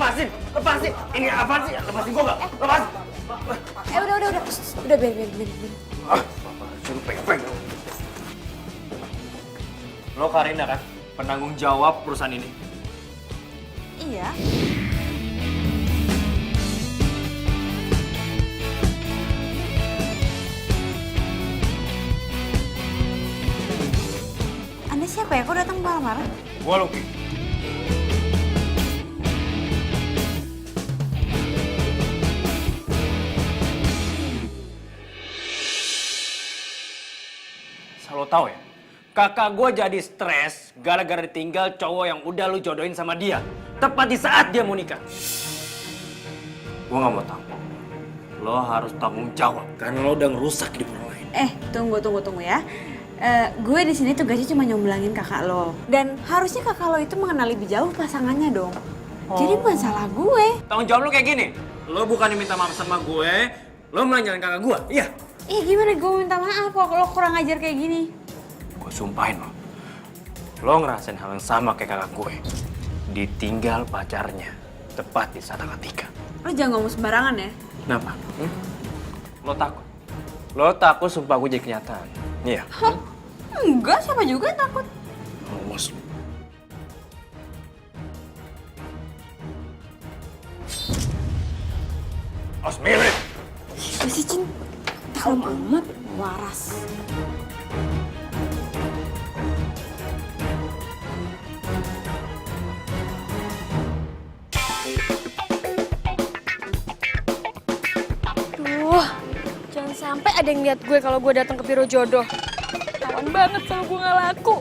lepasin. Ini apa sih? Lepasin gua nggak? Lepas. Udah. Udah, biarin. Suruh pegang. Lo Karina kan? Penanggung jawab perusahaan ini. Iya. Anda siapa ya? Kok datang marah-marah? Gua Lucky. Lo tahu ya? Kakak gue jadi stres gara-gara ditinggal cowok yang udah lu jodohin sama dia. Tepat di saat dia mau nikah. Gue gak mau tahu. Lo harus tanggung jawab karena lo udah ngerusak hidup orang lain. Tunggu ya. Gue di sini tugasnya cuma nyomblangin kakak lo. Dan harusnya kakak lo itu mengenal lebih jauh pasangannya dong. Jadi bukan salah gue. Tanggung jawab lo kayak gini. Lo bukannya minta maaf sama gue, lo melanjarin kakak gue. Iya. Gimana gue minta maaf kalau lo kurang ajar kayak gini? Gue sumpahin lo. Lo ngerasain hal yang sama kayak kakak gue. Ditinggal pacarnya. Tepat di saat tanggal 3. Lo jangan ngomong sembarangan ya. Kenapa? Lo takut? Lo takut sumpah gue jadi kenyataan? Iya. Hah? Enggak, siapa juga yang takut. Awas lo. Awas mirip. Si Cing, tahu amat waras. Duh, jangan sampai ada yang lihat gue kalau gue datang ke biro jodoh. Tawan banget kalau gue nggak laku.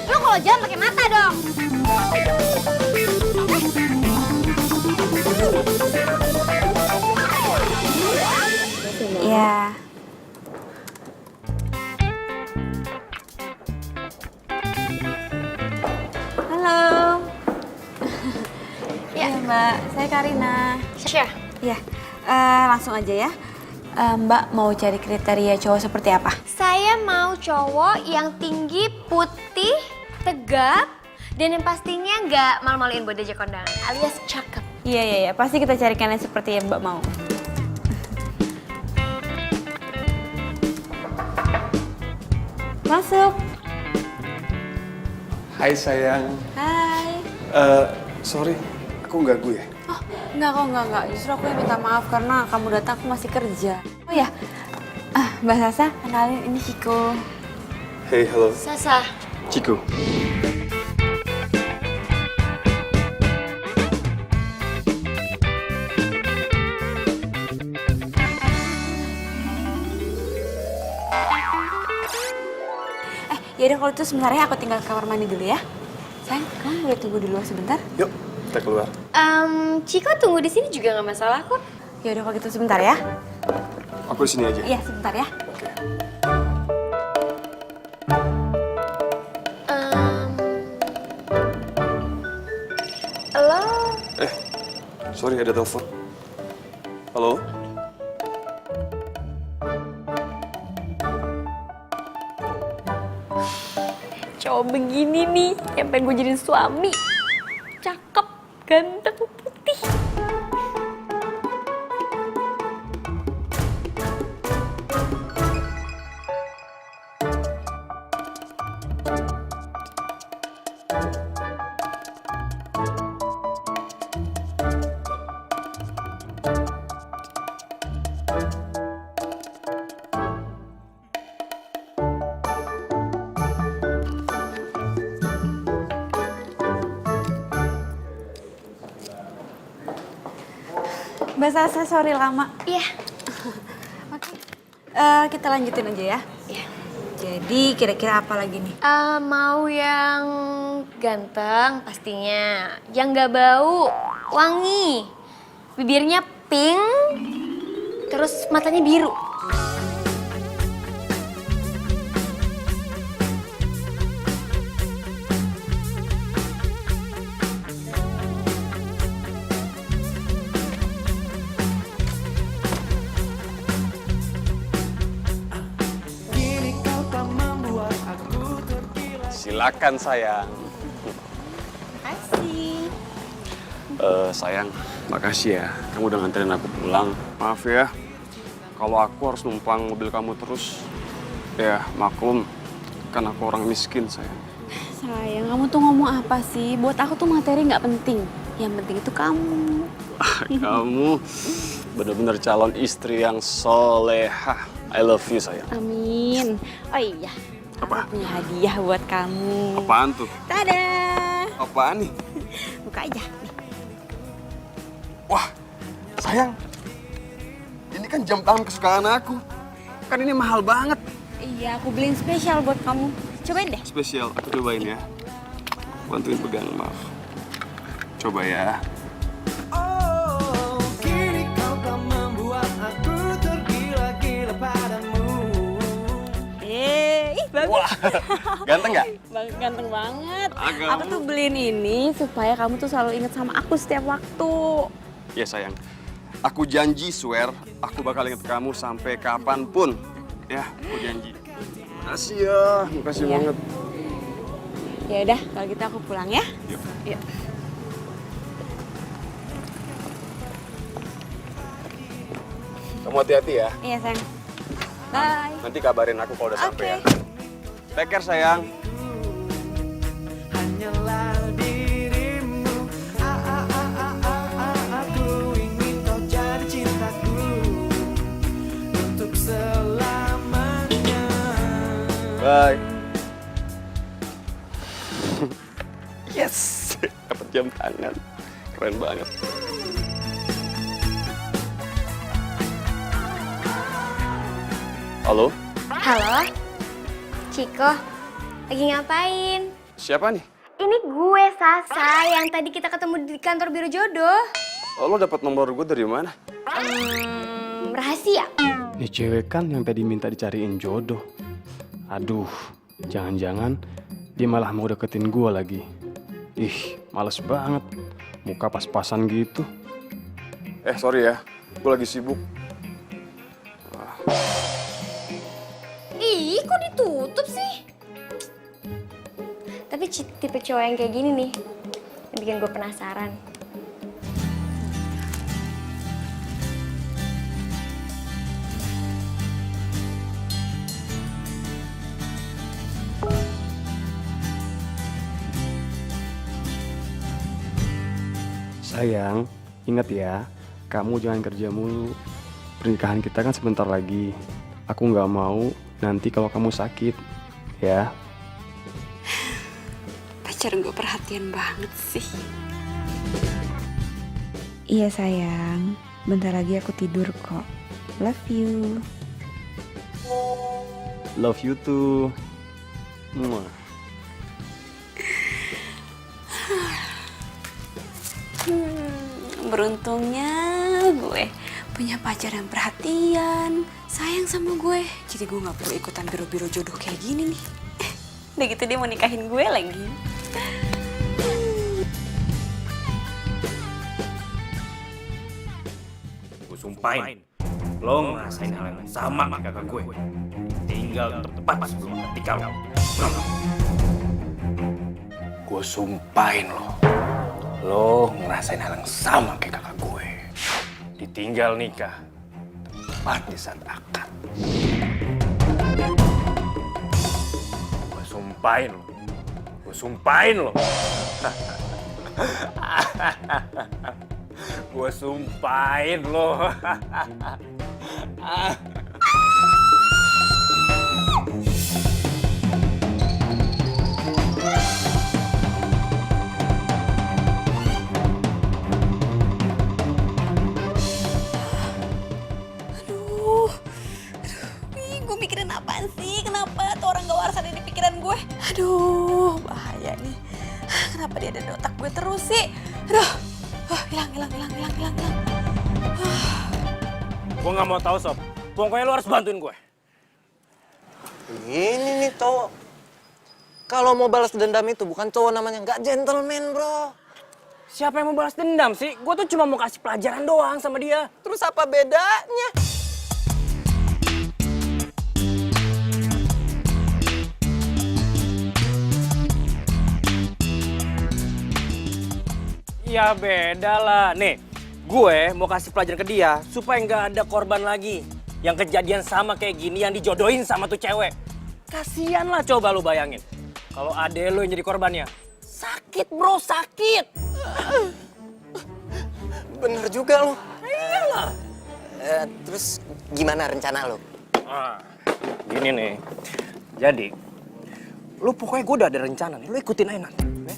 Lu kalau jalan pakai mata dong. Ya. Halo. Ya, Mbak. Saya Karina. Syah, Ya, langsung aja ya. Mbak mau cari kriteria cowok seperti apa? saya mau cowok yang tinggi, putih, tegap, dan yang pastinya nggak malu-maluin buat diajak kondangan, alias cakep. Iya. Pasti kita carikan yang seperti yang Mbak mau. Masuk. Hai sayang. Hai. Sorry, aku ganggu ya? Oh, enggak. Justru aku yang minta maaf karena kamu datang aku masih kerja. Oh ya, Mbak Sasa, kenalin ini Ciko. Hey, halo. Sasa, Ciku. Yaudah kalau itu sebentar ya aku tinggal ke kamar mandi dulu ya. Sayang, kamu boleh tunggu di luar sebentar? Yuk, kita keluar. Ciko tunggu di sini juga nggak masalah kok. Yaudah kalau gitu sebentar ya. Aku di sini aja. Iya, sebentar ya. Oke. Halo, Sorry ada telepon. Halo? cowok begini nih yang pengen gue jadiin suami. Cakep, ganteng, putih. Mbak Sasa, sorry lama. Iya. Oke. Kita lanjutin aja ya. Iya. Jadi kira-kira apa lagi nih? Mau yang ganteng pastinya, yang nggak bau, wangi. Bibirnya pink, terus matanya biru. Silakan sayang. Makasih. Sayang, makasih ya. Kamu udah nganterin aku pulang. Maaf ya, kalau aku harus numpang mobil kamu terus. Ya, maklum, kan aku orang miskin, sayang. Sayang, kamu tuh ngomong apa sih? Buat aku tuh materi nggak penting. Yang penting itu kamu. Kamu bener-bener calon istri yang solehah. I love you, sayang. Amin. Oh iya, Apa? aku punya hadiah buat kamu. Apaan tuh? Tada! Apaan nih? Buka aja. Wah, sayang. Ini kan jam tangan kesukaan aku. Kan ini mahal banget. Iya, aku beliin spesial buat kamu. Cobain deh. Spesial, aku cobain ya. Bantuin pegang, maaf. Coba ya. Bagus. Wah, ganteng nggak? Ganteng banget. Agak. Aku tuh beliin ini supaya kamu tuh selalu inget sama aku setiap waktu. Ya sayang, aku janji swear, aku bakal inget kamu sampai kapanpun. Ya, aku janji. Makasih ya, makasih Iya. banget. Ya udah, kalau gitu aku pulang ya. Yuk. Yuk. Kamu hati-hati ya. Iya, sayang. Bye. Nanti kabarin aku kalau udah sampai ya. Oke. Take care sayang. Hanyalah dirimu, aku ingin kau jadi cintaku untuk selamanya. Bye. Yes, dapat jam tangan. Keren banget. Halo, Halo, Ciko, lagi ngapain? siapa nih? Ini gue, Sasa, yang tadi kita ketemu di kantor Biro Jodoh. Oh, lo dapat nomor gue dari mana? Rahasia. Ya cewek kan yang tadi minta dicariin jodoh. Aduh, jangan-jangan dia malah mau deketin gue lagi. Ih, males banget. Muka pas-pasan gitu. Sorry ya, gue lagi sibuk. Ih, kok ditutup sih? Tapi tipe cowok yang kayak gini nih, yang bikin gue penasaran. Sayang, ingat ya, kamu jangan kerja mulu. Pernikahan kita kan sebentar lagi. Aku nggak mau nanti kalau kamu sakit, ya. Pacar gue perhatian banget sih. Iya sayang, bentar lagi aku tidur kok. Love you. Love you too. Mwah. Beruntungnya gue punya pacar yang perhatian, sayang sama gue. Jadi gue gak perlu ikutan biro-biro jodoh kayak gini nih. Udah gitu dia mau nikahin gue lagi. Gue sumpahin, lo ngerasain hal yang sama kayak kakak gue. Tinggal tepat sebelum ketika lo. Gue sumpahin lo ngerasain hal yang sama kayak kakak gue. Ditinggal nikah, tepat di saat akad. Gue sumpahin lo. Gue sumpahin lo. Gue mikirin apaan sih? Kenapa tuh orang gak waras ada di pikiran gue? Aduh, bahaya nih. Kenapa dia ada di otak gue terus sih? Aduh, Hilang. Gue nggak mau tahu sob. Pokoknya lo harus bantuin gue. Ini nih cowok. Kalau mau balas dendam itu bukan cowok namanya, nggak gentleman bro. Siapa yang mau balas dendam sih? Gue tuh cuma mau kasih pelajaran doang sama dia. Terus apa bedanya? Ya beda lah. Nih, gue mau kasih pelajaran ke dia supaya nggak ada korban lagi. Yang kejadian sama kayak gini yang dijodohin sama tuh cewek. Kasian lah coba lu bayangin. Kalau ade lu yang jadi korbannya. Sakit bro, sakit. Bener juga lo. Iyalah. Terus gimana rencana lo? Gini nih. Jadi, lu pokoknya gue udah ada rencana nih. Lu ikutin aja nanti. Ya?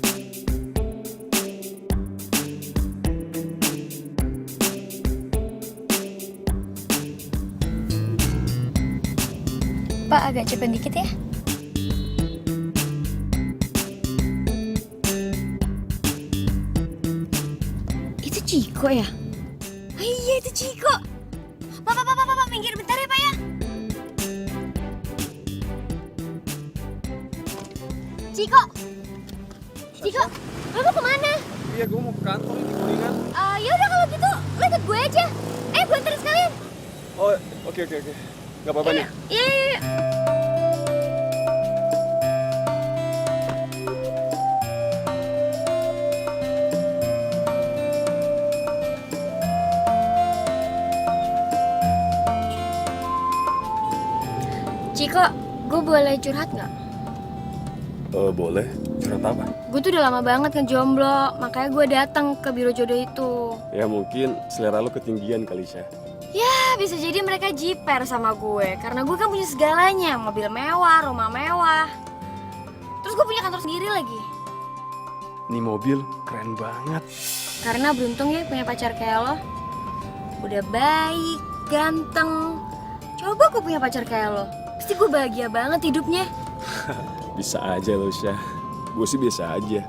Pak, agak cepet dikit ya. Itu Ciko ya? Oh iya, itu Ciko. Pak, minggir bentar ya, Pak ya. Ciko, lo mau kemana? Iya, gue mau ke kantor ini kuningan. Ya udah kalau gitu, lo ikut gue aja. Gue anterin sekalian. Oh, oke. Gak apa-apa nih. Iya. Ciko, gue boleh curhat nggak? Boleh. Curhat apa? Gue tuh udah lama banget ngejomblo, makanya gue datang ke biro jodoh itu. Ya mungkin selera lo ketinggian kali, Syah. Ya, bisa jadi mereka jiper sama gue, karena gue kan punya segalanya, mobil mewah, rumah mewah. Terus gue punya kantor sendiri lagi. Nih mobil keren banget. Karena beruntung ya punya pacar kayak lo. Udah baik, ganteng. Coba gue punya pacar kayak lo. Pasti gue bahagia banget hidupnya. Bisa aja lo, Syah. Gue sih biasa aja.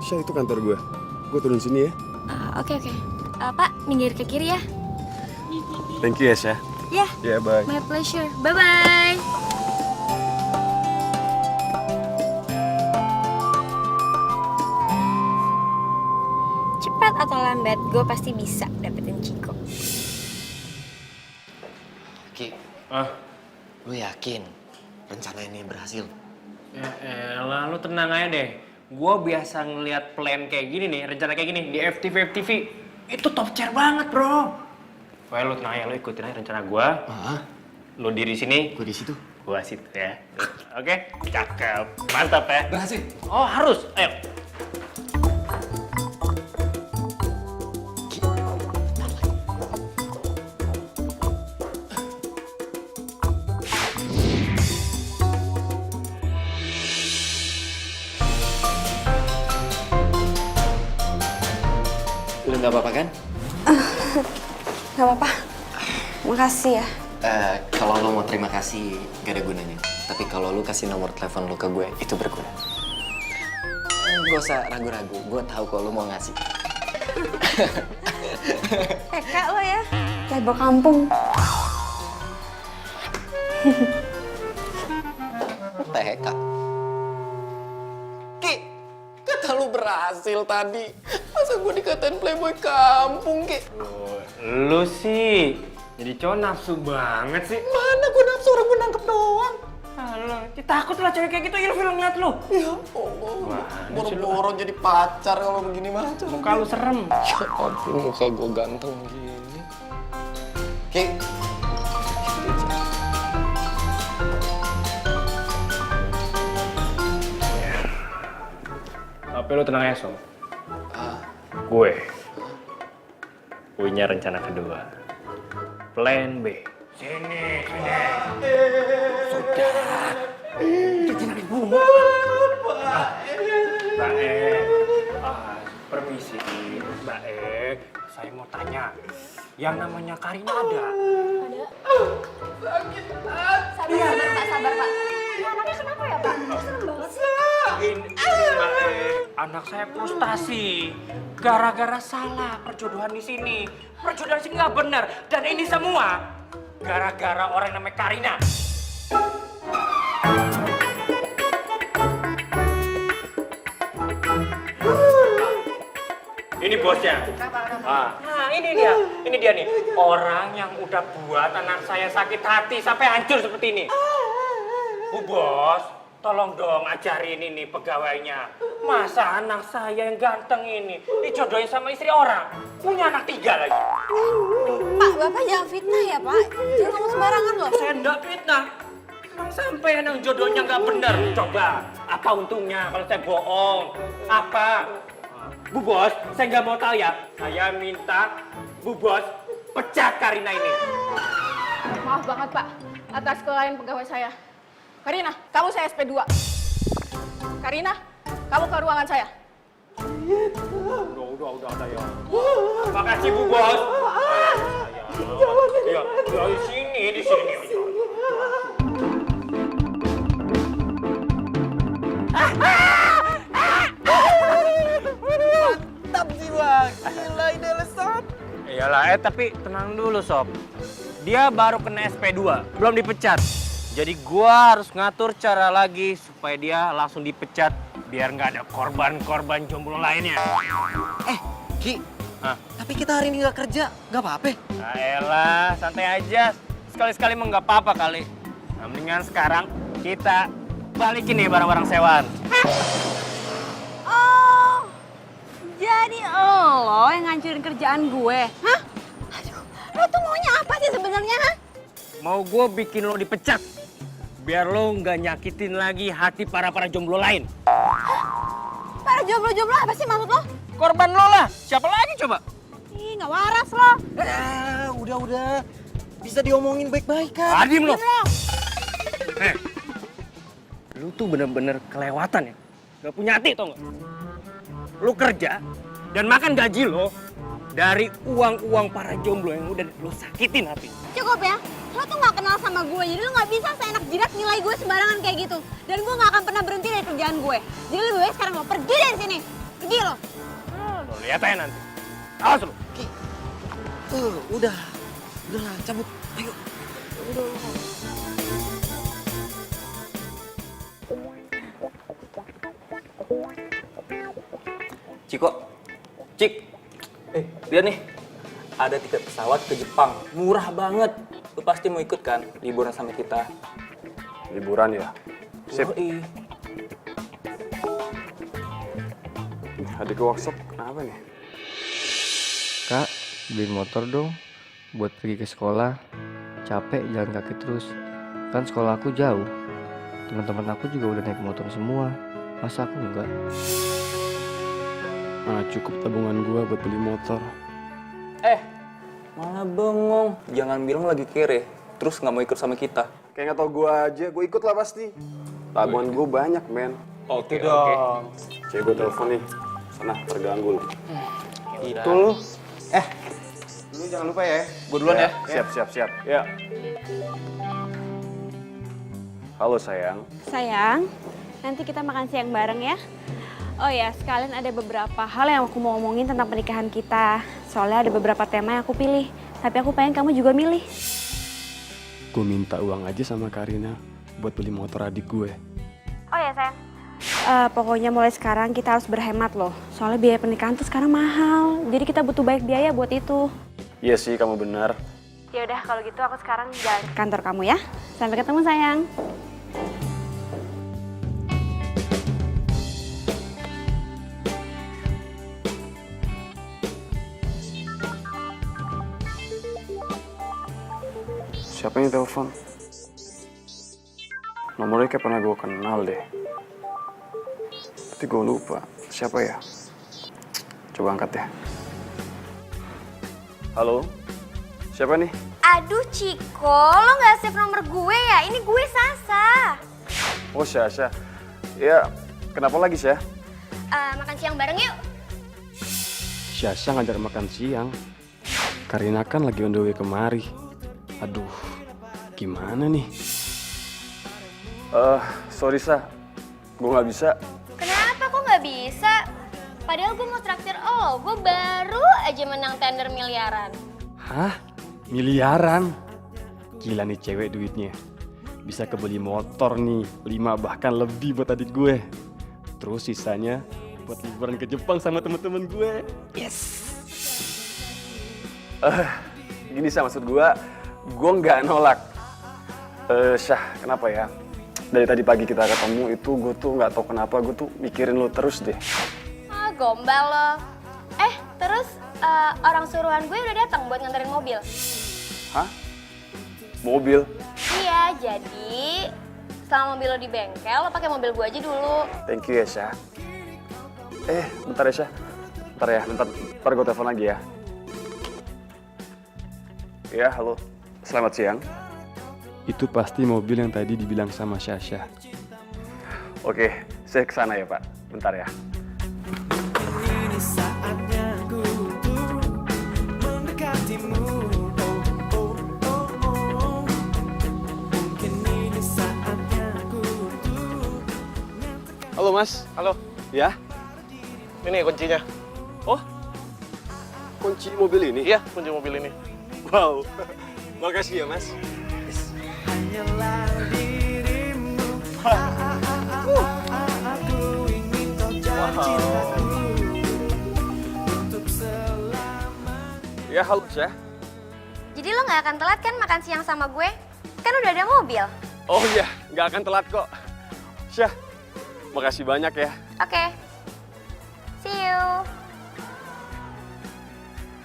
Syah, itu kantor gue. Gue turun sini ya. Oke. Pak, minggir ke kiri ya. Thank you ya, Syah. Ya, Ya, bye. my pleasure. Bye-bye. Cepat atau lambat, gue pasti bisa dapetin Ciko. Ki, lu yakin rencana ini berhasil? Ya elah, lu tenang aja deh. Gue biasa ngeliat plan kayak gini nih, rencana kayak gini di FTV. Itu top chair banget, bro. Pokoknya lu tenang aja, lu ikutin aja rencana gue. Lu diri sini, Gue di situ. gue situ ya. Oke, cakep. Mantap ya. Berhasil. Oh, harus. Ayo. Lu nggak apa-apa kan? Gak apa-apa. Makasih ya. Kalau lo mau terima kasih gak ada gunanya. Tapi kalau lu kasih nomor telepon lu ke gue, itu berguna. Gak usah ragu-ragu, gue tahu kok lu mau ngasih. Kak lo ya. Playboy kampung. TK. Ki, kata lu berhasil tadi. Masa gue dikatain playboy kampung, Ki? Lu sih jadi cowok nafsu banget sih. Mana gue nafsu, orang gue nangkep doang. Alah, takut lah cewek kayak gitu ilfil ngeliat lu. Ya Allah, boro-boro jadi pacar kalau begini mah. Muka lu serem. Ya ampun, muka gue ganteng gini. Ki. Tapi lu tenang ya, Som. Gue punya rencana kedua. Plan B. Sini. Sudah. Itu jangan dibunuh. Mbak E. Permisi, Mbak E. Saya mau tanya. Yang namanya Karina ada? Sabar, Pak. Anaknya kenapa ya, Pak? Serem banget sih. Ini Mbak E. Anak saya frustasi gara-gara salah perjodohan di sini. Perjodohan di sini nggak benar dan ini semua gara-gara orang namanya Karina. Ini bosnya. Nah, ini dia nih. Orang yang udah buat anak saya sakit hati sampai hancur seperti ini. Bu Bos, tolong dong ajarin ini pegawainya. Masa anak saya yang ganteng ini dijodohin sama istri orang? Punya anak 3 lagi. Pak, Bapak jangan fitnah ya, Pak. Jangan ngomong sembarangan loh. Saya enggak fitnah. Sampai yang jodohnya nggak bener. Coba, apa untungnya kalau saya bohong? Apa? Bu Bos, saya nggak mau tahu ya. Saya minta Bu Bos pecat Karina ini. Maaf banget Pak, atas kelalaian pegawai saya. Karina, kamu saya SP2. Karina, kamu ke ruangan saya. Udah ya. Makasih Bu Bos. Iya, di sini. Mantap sih bang, gila ini lesat. Iyalah, tapi tenang dulu Sob. Dia baru kena SP2, belum dipecat. Jadi gua harus ngatur cara lagi supaya dia langsung dipecat biar nggak ada korban-korban jomblo lainnya. Ki, Hah? tapi kita hari ini nggak kerja, nggak apa-apa. Nah, elah, santai aja. Sekali-sekali mah nggak apa-apa kali. Nah, mendingan sekarang kita balikin nih barang-barang sewaan. Oh, jadi lo yang ngancurin kerjaan gue? Hah? Aduh, lo tuh maunya apa sih sebenarnya, ha? Mau gue bikin lo dipecat biar lo nggak nyakitin lagi hati para jomblo lain. Para jomblo-jomblo apa sih maksud lo? Korban lo lah, siapa lagi coba? Ih, nggak waras lo. Udah. Bisa diomongin baik-baik kan? Adim lo. Lu tuh bener-bener kelewatan ya. Gak punya hati tau gak? Lu kerja dan makan gaji lo dari uang-uang para jomblo yang udah lo sakitin hati. Cukup ya. Lo tuh nggak kenal sama gue, jadi lo nggak bisa seenak jidat nilai gue sembarangan kayak gitu. Dan gue nggak akan pernah berhenti dari kerjaan gue. Jadi lebih baik sekarang lo pergi dari sini. Pergi lo. Lo lihat aja nanti. Awas lo. Ki, udah lah, cabut. Ayo. Ciko, Cik, lihat nih, ada tiket pesawat ke Jepang, murah banget. Lu pasti mau ikut kan, liburan sama kita. Liburan ya? Sip. Yoi. Adik ke workshop, kenapa nih? Kak, beliin motor dong buat pergi ke sekolah. Capek jalan kaki terus. Kan sekolah aku jauh. Teman-teman aku juga udah naik motor semua. Masa aku enggak? Cukup tabungan gua buat beli motor. Malah bengong, jangan bilang lagi kere, terus nggak mau ikut sama kita. Kayak nggak tau gua aja, gua ikut lah pasti. Tabungan gua banyak, men. Oke dong. Cek gua telepon nih. Sana, terganggu lu. Gila. Tuh lu. Lu jangan lupa ya, gue duluan ya. Siap. Ya. Halo sayang. Sayang, nanti kita makan siang bareng ya. Oh ya, sekalian ada beberapa hal yang aku mau ngomongin tentang pernikahan kita. Soalnya ada beberapa tema yang aku pilih. Tapi aku pengen kamu juga milih. Gue minta uang aja sama Karina buat beli motor adik gue. Oh ya sayang. Pokoknya mulai sekarang kita harus berhemat loh. Soalnya biaya pernikahan tuh sekarang mahal. Jadi kita butuh banyak biaya buat itu. Iya sih, kamu benar. Ya udah kalau gitu aku sekarang jalan ke kantor kamu ya. Sampai ketemu sayang. Siapa yang telepon? Nomornya kayak pernah gue kenal deh. Tapi gue lupa. Siapa ya? Coba angkat ya. Halo? Siapa nih? Aduh Ciko, lo nggak save nomor gue ya? Ini gue Sasa. Oh, Syasha. Ya, kenapa lagi, Syah? Makan siang bareng yuk. Syasha ngajak makan siang. Karina kan lagi on the way kemari. Aduh, gimana nih? Sorry, Sa. Gue nggak bisa. Kenapa kok nggak bisa? Padahal gue mau traktir gue baru aja menang tender miliaran. Hah? Miliaran? Gila nih cewek duitnya. Bisa kebeli motor nih, 5 bahkan lebih buat adik gue. Terus sisanya buat liburan ke Jepang sama temen-temen gue. Yes. Gini sih maksud gue nggak nolak. Syah, kenapa ya? Dari tadi pagi kita ketemu itu gue tuh nggak tahu kenapa gue tuh mikirin lo terus deh. Gombal lo. Terus orang suruhan gue udah datang buat nganterin mobil. Hah? Mobil? Iya, jadi selama mobil lo di bengkel, lo pakai mobil gue aja dulu. Thank you ya Syah. Bentar ya Syah. Bentar gue telepon lagi ya. Ya, halo. Selamat siang. Itu pasti mobil yang tadi dibilang sama Syasha. Oke, saya kesana ya Pak. Bentar ya. Halo Mas. Halo, Ya? ini kuncinya. Oh? Kunci mobil ini? Iya, kunci mobil ini. Wow. Makasih ya Mas. Ya, halo Syah. Jadi lo nggak akan telat kan makan siang sama gue? Kan udah ada mobil. Oh iya, nggak akan telat kok. Syah, makasih banyak ya. Oke. See you.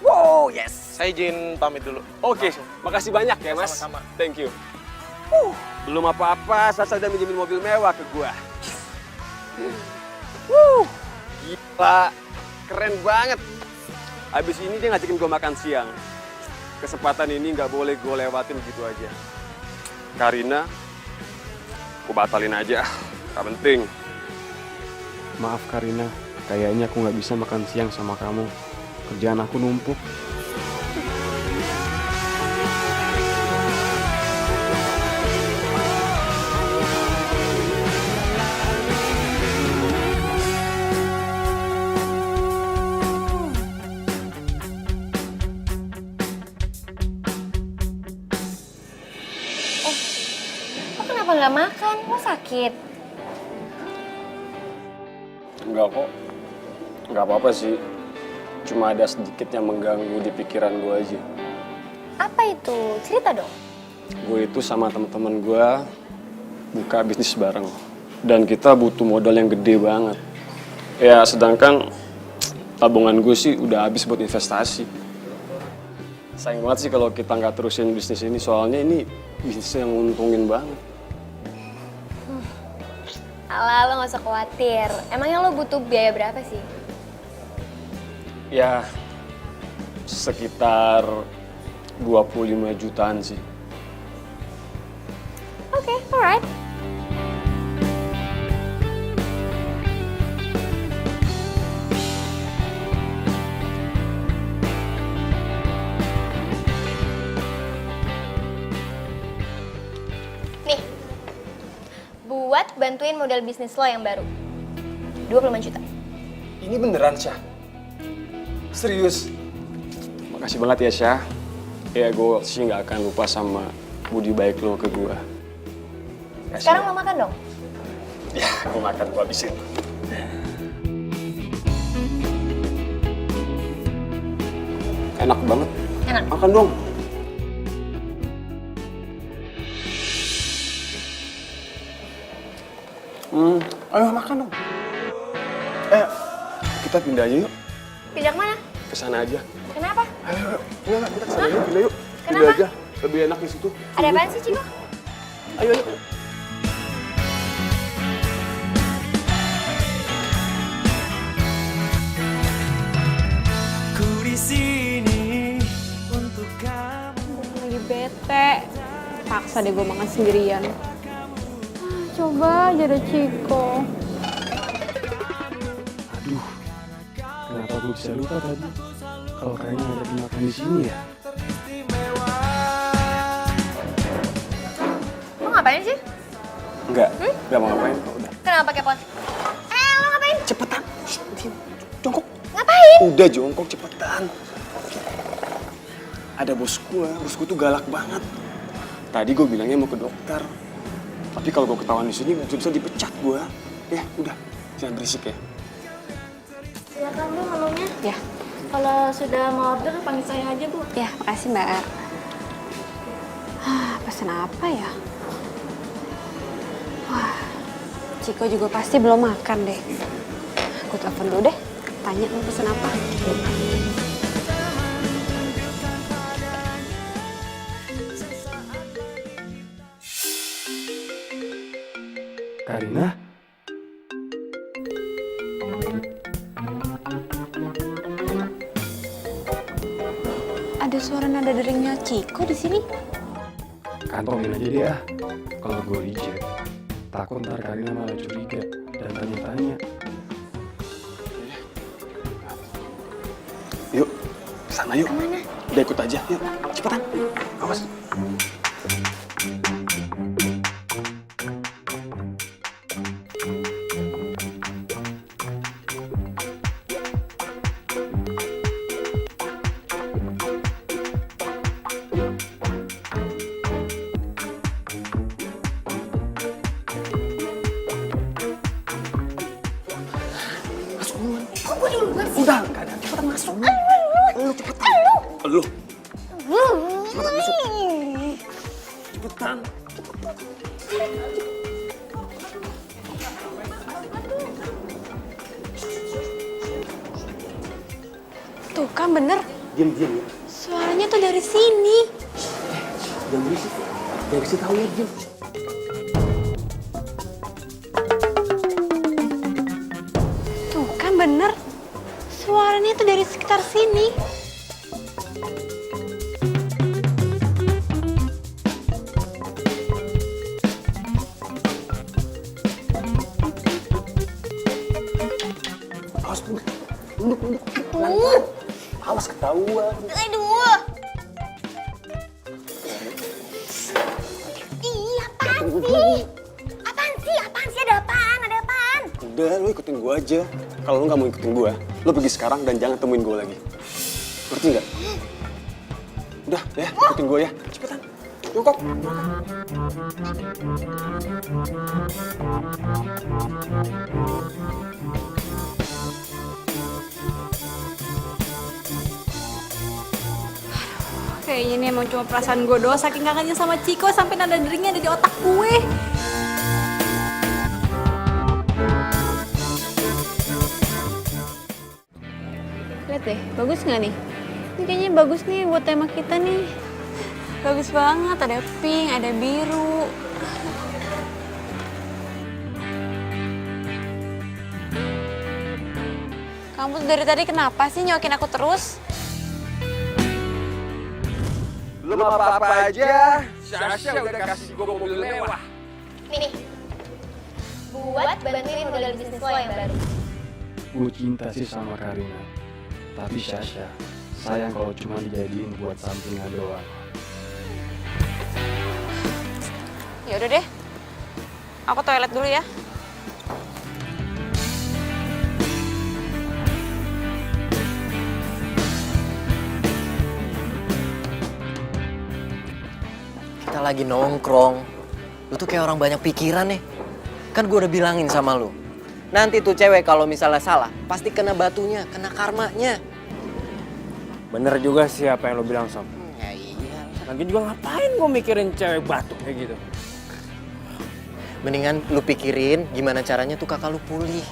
Wow, yes. Saya izin pamit dulu. Oke, makasih banyak ya Mas. Sama-sama. Thank you. Belum apa-apa, Sasa udah minjemin mobil mewah ke gua. Gila, keren banget. Habis ini dia ngajakin gua makan siang. Kesempatan ini nggak boleh gua lewatin gitu aja. Karina, gua batalin aja. Gak penting. Maaf Karina, kayaknya aku nggak bisa makan siang sama kamu. Kerjaan aku numpuk. Lo kenapa nggak makan? Lo sakit? Enggak kok. Enggak apa-apa sih. Cuma ada sedikit yang mengganggu di pikiran gue aja. Apa itu? Cerita dong. Gue itu sama teman-teman gue buka bisnis bareng. Dan kita butuh modal yang gede banget. Ya sedangkan tabungan gue sih udah habis buat investasi. Sayang banget sih kalau kita nggak terusin bisnis ini. Soalnya ini bisnis yang nguntungin banget. Alah, lo gak usah khawatir. Emangnya lo butuh biaya berapa sih? Ya sekitar 25 jutaan sih. Oke, alright. Nih, buat bantuin modal bisnis lo yang baru. 25 juta. Ini beneran, Syah? Serius? Makasih banget ya, Syah. Ya, gue sih nggak akan lupa sama budi baik lo ke gue. Sekarang lo makan dong. Ya, gue makan, gue habisin. Enak banget. Enak. Makan dong. Ayo makan dong. Kita pindah aja yuk. Pindah kemana? Ke sana aja. Kenapa? Ayo. Enggak, kita ke sana yuk. Pindah yuk. Pindah Kenapa? aja. Lebih enak di situ. Ada apaan sih, Ciko? Ayo. Lagi bete. Paksa deh gue makan sendirian. Coba aja ada Ciko. Aduh, kenapa gue bisa lupa tadi? Kalau kayaknya ada makan di sini ya? Lo ngapain sih? Enggak mau ngapain kok udah. Kenapa pakai pot? Lo ngapain? Cepetan. Jongkok. ngapain? Udah jongkok cepetan. Ada bosku tuh galak banget. Tadi gue bilangnya mau ke dokter. Tapi kalau gue ketahuan di sini bisa dipecat gue. Ya udah, jangan berisik ya. Silakan Bu menunya. Ya. Kalau sudah mau order panggil saya aja Bu. Ya, makasih Mbak. Pesan apa ya? Wah, Ciko juga pasti belum makan deh. Aku telepon dulu deh, tanya mau pesan apa. Karina? Ada suara nada deringnya Ciko di sini. Kantongin aja dia. Kalau gue reject, takut ntar Karina malah curiga dan tanya-tanya. Yuk, sana yuk. Kemana? Udah ikut aja, yuk. Cepetan. Awas. Udah, enggak ada. Cepetan masuk. Lu cepetan. Lu. Cepetan masuk. Cepetan. Tuh kan bener, Diam ya. suaranya tuh dari sini. Jangan berisik. Jangan kasih tahu ya, diam. Tuh kan bener, suaranya tuh dari sekitar sini. Awas, duduk. Pelan-pelan. Awas ketahuan. Aduh. Ih, apaan sih? Apaan sih? Ada apaan? Udah, lu ikutin gua aja. Kalau lu nggak mau ikutin gua, lu pergi sekarang dan jangan temuin gua lagi. Ngerti nggak? Udah, ya, ikutin gua ya. Cepetan. Jongkok. Kayaknya ini emang cuma perasaan gue doang, saking kangennya sama Ciko sampai nada deringnya ada di otak gue. Lihat deh, bagus nggak nih? Ini kayaknya bagus nih buat tema kita nih. Bagus banget, ada pink, ada biru. Kamu tuh dari tadi kenapa sih nyokin aku terus? Belum apa-apa aja, Sasha udah kasih gue mobil mewah. Nih, buat bantuin modal bisnis lo yang baru. Gue cinta sih sama Karina. Tapi Sasha, sayang kalau cuma dijadiin buat sampingan doang. Ya udah deh, aku toilet dulu ya. Kita lagi nongkrong. Lu tuh kayak orang banyak pikiran nih. Kan gue udah bilangin sama lu. Nanti tuh cewek kalau misalnya salah, pasti kena batunya, kena karmanya. Bener juga sih apa yang lo bilang, Sob. Ya iya. Lagi juga ngapain gue mikirin cewek batu kayak gitu? Mendingan lu pikirin gimana caranya tuh kakak lu pulih.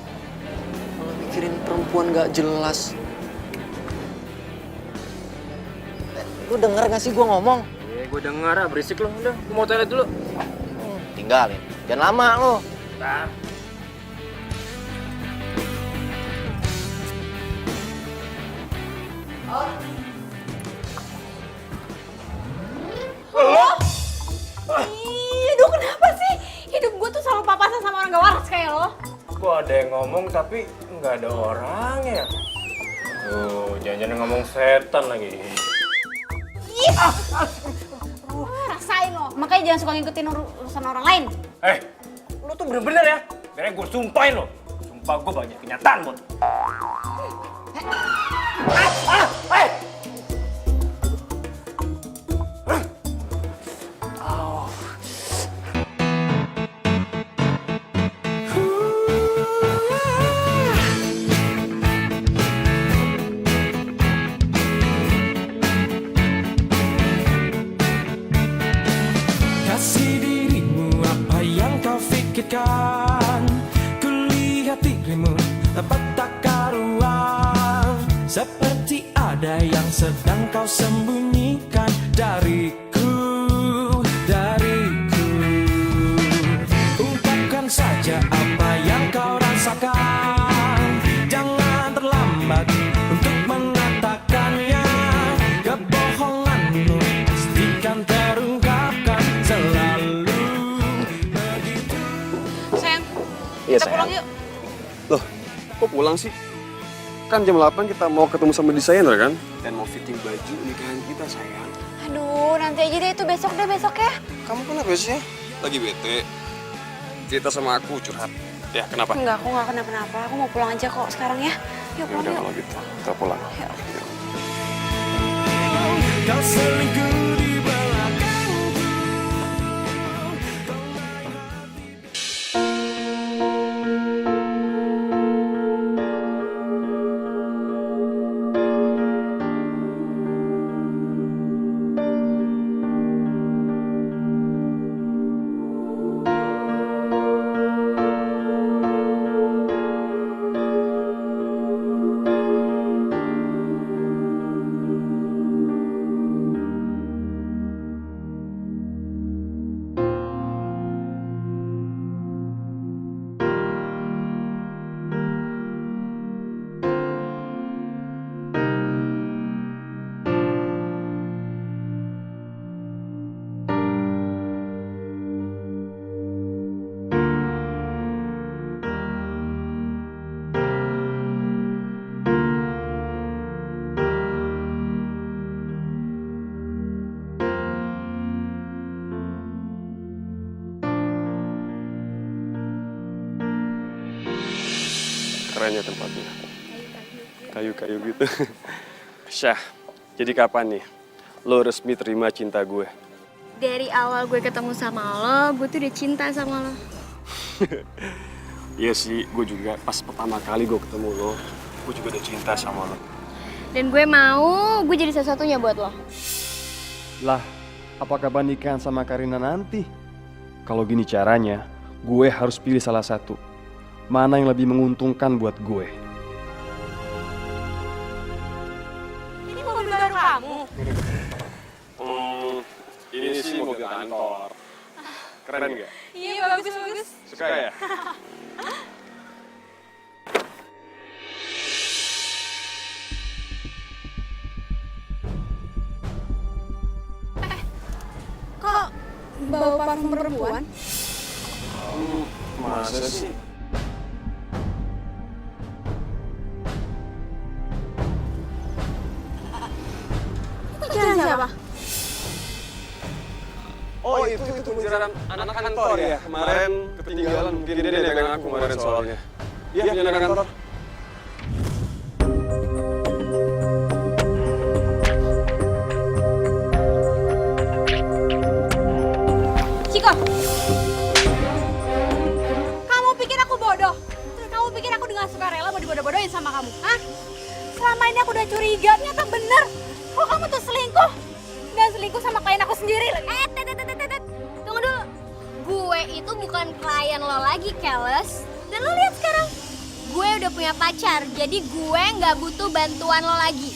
Kalau mikirin perempuan gak jelas. Lu denger gak sih gue ngomong? Iya, gue denger, berisik lo. Udah, gue mau toilet dulu. Tinggalin. Jangan lama lu. Bentar. Ih, aduh kenapa sih? Hidup gue tuh selalu papasan sama orang gak waras kayak lo. Kok ada yang ngomong tapi nggak ada orangnya? Tuh, jangan-jangan ngomong setan lagi. Rasain lo, makanya jangan suka ngikutin urusan orang lain. Lo tuh bener-bener ya? Biar gue sumpahin lo. Sumpah gue banyak kenyataan, Bot. signifikan. Kulihat dirimu dapat tak karuan, seperti ada yang sedang kau sembunyikan dariku, dariku. Ungkapkan saja apa yang kau rasakan, jangan terlambat untuk mengatakannya. Kebohonganmu pastikan terungkapkan selalu begitu. Sayang, Iya, kita pulang yuk. Loh, kok pulang sih? Kan jam 8 kita mau ketemu sama desainer kan? Dan mau fitting baju nikahan kita, sayang. Aduh, nanti aja deh itu besok ya. Kamu kenapa sih? Lagi bete? Cerita sama aku, curhat. Ya, kenapa? Enggak, aku nggak kenapa-napa. Aku mau pulang aja kok sekarang ya. Yuk Ya pulang udah yuk. kalau gitu, kita pulang. Yuk. Kau selingkuh di belakangku. Keren ya tempatnya. Kayu-kayu gitu. Syah, jadi kapan nih lo resmi terima cinta gue? Dari awal gue ketemu sama lo, gue tuh udah cinta sama lo. Iya sih, gue juga pas pertama kali gue ketemu lo, gue juga udah cinta sama lo. Dan gue mau gue jadi satu-satunya buat lo. Lah, apa kabar nikahan sama Karina nanti? Kalau gini caranya, gue harus pilih salah satu. Mana yang lebih menguntungkan buat gue? Ini mobil baru kamu. Ini sih mobil kantor. Keren nggak? Iya, bagus. Suka ya? Kok bawa parfum perempuan? Masa sih? Jalan siapa? Oh itu pencerahan anak kantor ya? Kemarin ketinggalan, mungkin dia dengan aku kemarin soalnya. Iya, punya anak kantor. Ciko! Kamu pikir aku bodoh? Kamu pikir aku dengan sukarela mau dibodoh-bodohin sama kamu? Hah? Selama ini aku udah curiga, ternyata bener. Kok kamu tuh selingkuh? Dan selingkuh sama klien aku sendiri lagi. Tunggu dulu. Gue itu bukan klien lo lagi, Keles. Dan lo lihat sekarang, gue udah punya pacar, jadi gue nggak butuh bantuan lo lagi.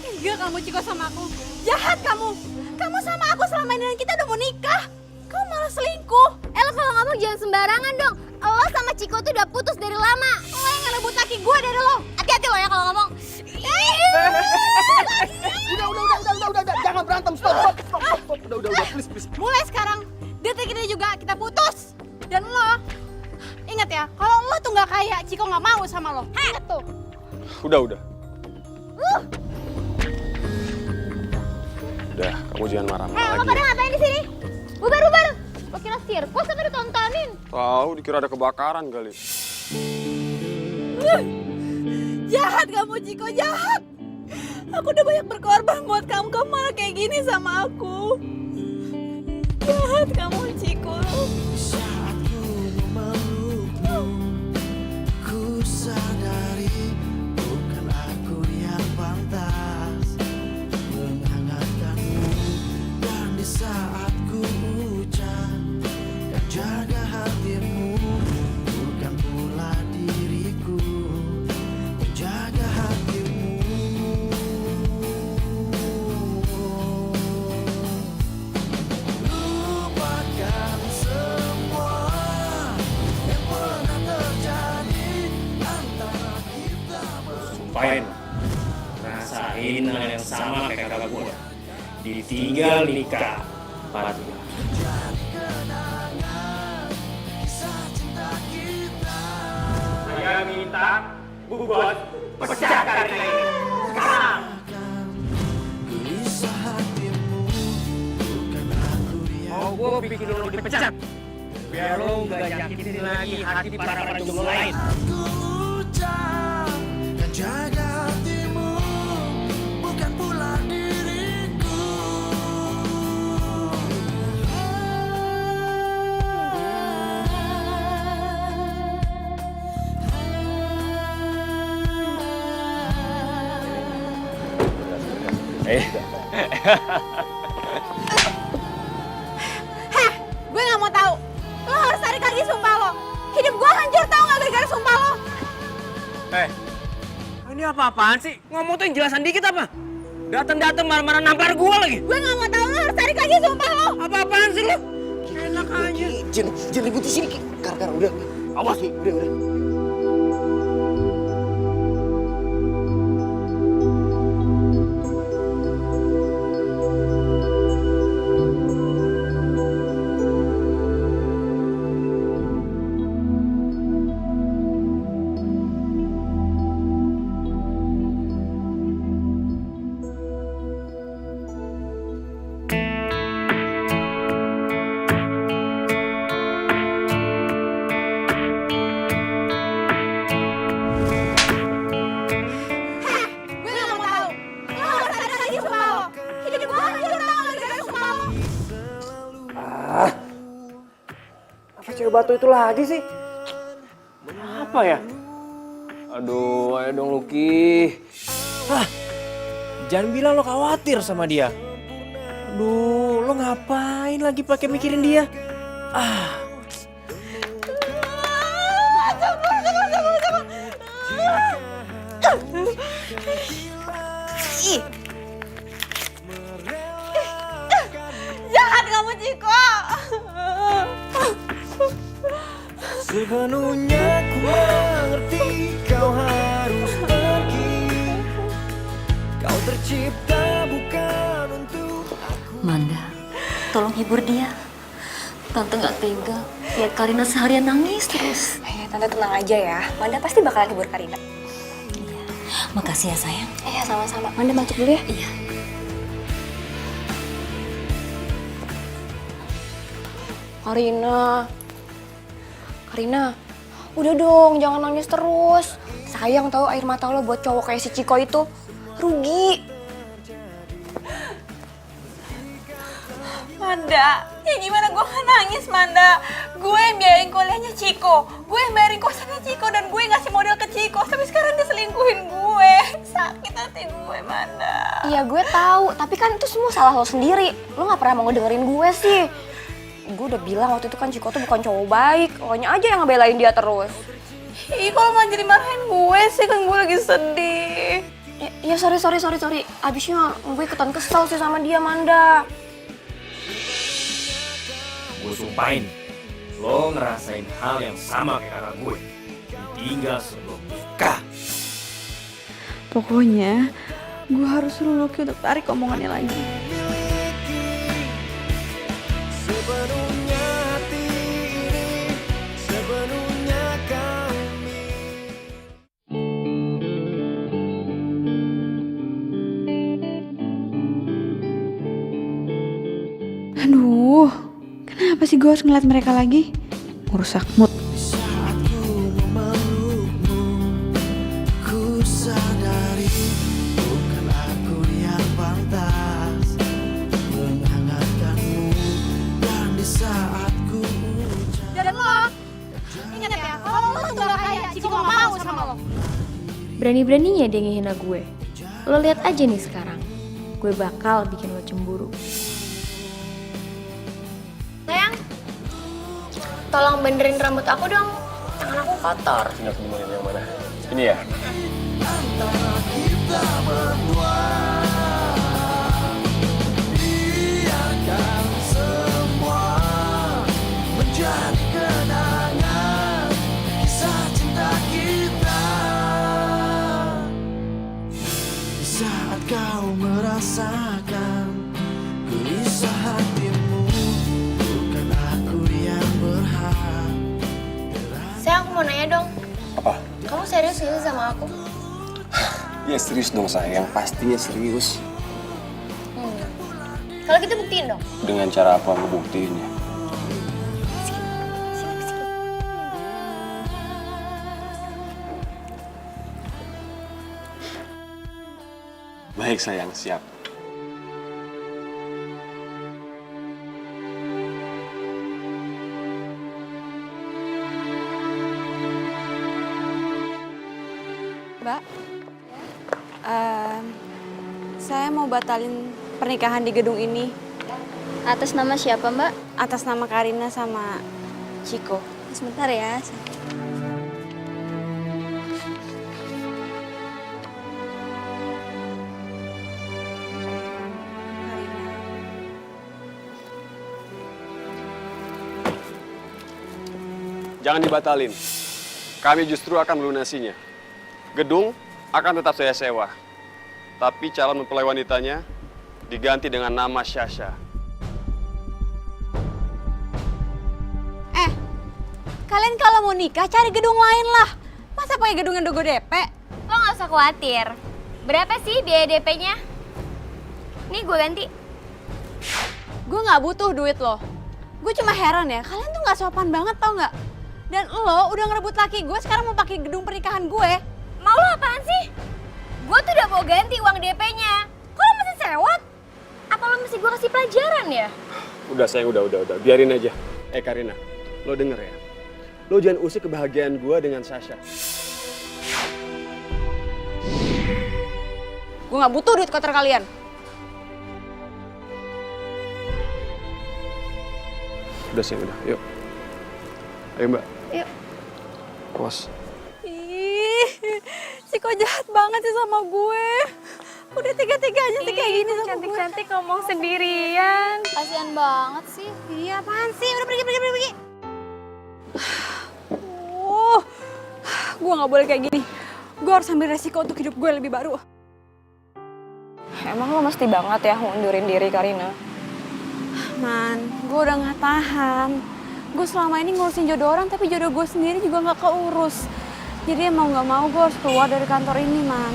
Enggak, kamu Ciko sama aku. Jahat kamu. Kamu sama aku selama ini dan kita udah mau nikah. Kamu malah selingkuh. Lo kalau ngomong jangan sembarangan dong. Lo sama Ciko tuh udah putus dari lama. Lo yang ngerebut laki gue dari lo. Hati-hati lo ya kalau ngomong. Udah, jangan berantem, stop. Udah, please. Mulai sekarang, detik ini juga kita putus. Dan lo, ingat ya, kalau lo tuh nggak kaya, Ciko nggak mau sama lo. Ingat tuh. Udah. Udah, kamu jangan marah-marah Lo lagi. pada ngapain di sini? Bubar. Lo kira sirkus atau ditontonin? Tahu, dikira ada kebakaran kali. Jahat kamu, Ciko, jahat. Aku udah banyak berkorban buat kamu malah kayak gini sama aku. Jahat kamu, Ciko. Saat ku memelukmu, ku sadari bukan aku yang pantas menghangatkanmu. Dan di saat ku ucap dan jaga ngapain? Rasain hal yang sama kayak kakak gue. Ditinggal nikah. Mati. Saya minta Bu Bos pecah Karina ini. Sekarang. Mau gue bikin lo dipecat. Biar lo gak nyakitin lagi hati para jomblo lain. Dan jaga hatimu, bukan pula diriku. Gue gak mau tahu. Lo harus tarik lagi sumpah lo. Hidup gue hancur tau gak gara-gara sumpah lo. Ini apa-apaan sih? Ngomong tuh yang jelasan dikit apa? Dateng-dateng marah-marah nampar gue lagi. Gue gak mau tahu, lo harus tarik lagi sumpah lo. Apa-apaan sih lo? Enak aja. Jangan ribut di sini, Ki. Kar, udah. Awas. Ki, udah. Gue gak mau tahu. Lo harus tarik lagi sumpah lo. Hidup gue hancur tau gak gara-gara sumpah lo. Apa cewek batu itu lagi sih? Apa ya? Aduh, ayo dong Lucky. Jangan bilang lo khawatir sama dia. Aduh, lo ngapain lagi pakai mikirin dia? Jahat kamu, Ciko. Sepenuhnya ku mengerti kau harus pergi. Kau tercipta bukan untuk aku. Manda, tolong hibur dia. Tante nggak tega lihat Karina seharian nangis terus. Tante tenang aja ya. Manda pasti bakalan hibur Karina. Iya. Makasih ya sayang. Iya, sama-sama. Manda masuk dulu ya. Iya. Karina, udah dong, jangan nangis terus. Sayang tahu air mata lo buat cowok kayak si Ciko itu. Rugi. Manda, ya gimana gue gak nangis, Manda? Gue yang biayain kuliahnya Ciko, gue yang bayarin kosannya Ciko, dan gue ngasih modal ke Ciko. Tapi sekarang dia selingkuhin gue. Sakit hati gue, Manda. Iya, gue tahu, tapi kan itu semua salah lo sendiri. Lo gak pernah mau ngedengerin gue sih. Gue udah bilang waktu itu kan Ciko tuh bukan cowok baik. Lonya aja yang ngebelain dia terus. Ih, kalau malah jadi marahin gue sih, kan gue lagi sedih. Ya sorry. Abisnya gue ikutan kesel sih sama dia, Manda. Gue sumpahin, lo ngerasain hal yang sama kayak kakak gue. Ditinggal sebelum nikah. Pokoknya, gue harus suruh Lucky untuk tarik omongannya lagi. Sepenuhnya hati ini, sepenuhnya kami. Aduh, kenapa sih gue harus ngeliat mereka lagi? Ngerusak mood. Saat ku memelukmu, ku sadari bukan aku yang pantas menghangatkanmu. Dan di saat ku Dan lo, ingat ya, kalau lo tuh gak kaya, Ciko gak mau sama lo. Berani-beraninya dia ngehina gue. Lo lihat aja nih sekarang. Gue bakal bikin lo cemburu. Sayang, tolong benerin rambut aku dong. Tangan aku kotor. Ini aku benerin yang mana? Ini ya? antara kita berdua, biarkan semua menjadi kenangan kisah cinta kita. saat kau merasakan gelisah hatimu, bukan aku yang berhak. Sayang, aku mau nanya dong. Apa? Kamu serius gak sih sama aku? Ya serius dong sayang, pastinya serius. Kalau gitu buktiin dong. Dengan cara apa ngebuktiinnya? Baik sayang, siap. Mbak, saya mau batalin pernikahan di gedung ini. Atas nama siapa, Mbak? Atas nama Karina sama Ciko. Sebentar ya. Jangan dibatalin. Kami justru akan melunasinya. Gedung akan tetap saya sewa. Tapi calon mempelai wanitanya diganti dengan nama Syasha. Kalian kalau mau nikah cari gedung lain lah. Masa pakai gedung yang dogo DP? Lo gak usah khawatir. Berapa sih biaya DP-nya? Nih gue ganti. Gue nggak butuh duit lo. Gue cuma heran ya, kalian tuh nggak sopan banget tau nggak? Dan lo udah ngerebut laki gue, sekarang mau pakai gedung pernikahan gue. Mau lo apaan sih? Gue tuh udah mau ganti uang DP-nya. Kok lo masih sewot? Apa lo mesti gue kasih pelajaran ya? Udah sayang, udah. Biarin aja. Karina, lo denger ya. Lo jangan usik kebahagiaan gue dengan Sasha. Gue nggak butuh duit kotor kalian. Udah sayang, udah. Yuk. Ayo mbak. Yuk. Pos. Ih, Ciko jahat banget sih sama gue. Udah tega-teganya sih kayak gini sama Cantik-cantik ngomong sendirian. Kasian banget sih. Iya apaan sih? Udah pergi. Gue nggak boleh kayak gini. Gue harus ambil resiko untuk hidup gue lebih baru. Emang lo mesti banget ya ngundurin diri, Karina? Man, gue udah nggak tahan. Gue selama ini ngurusin jodoh orang, tapi jodoh gue sendiri juga nggak keurus. Jadi mau nggak mau gue harus keluar dari kantor ini, Man.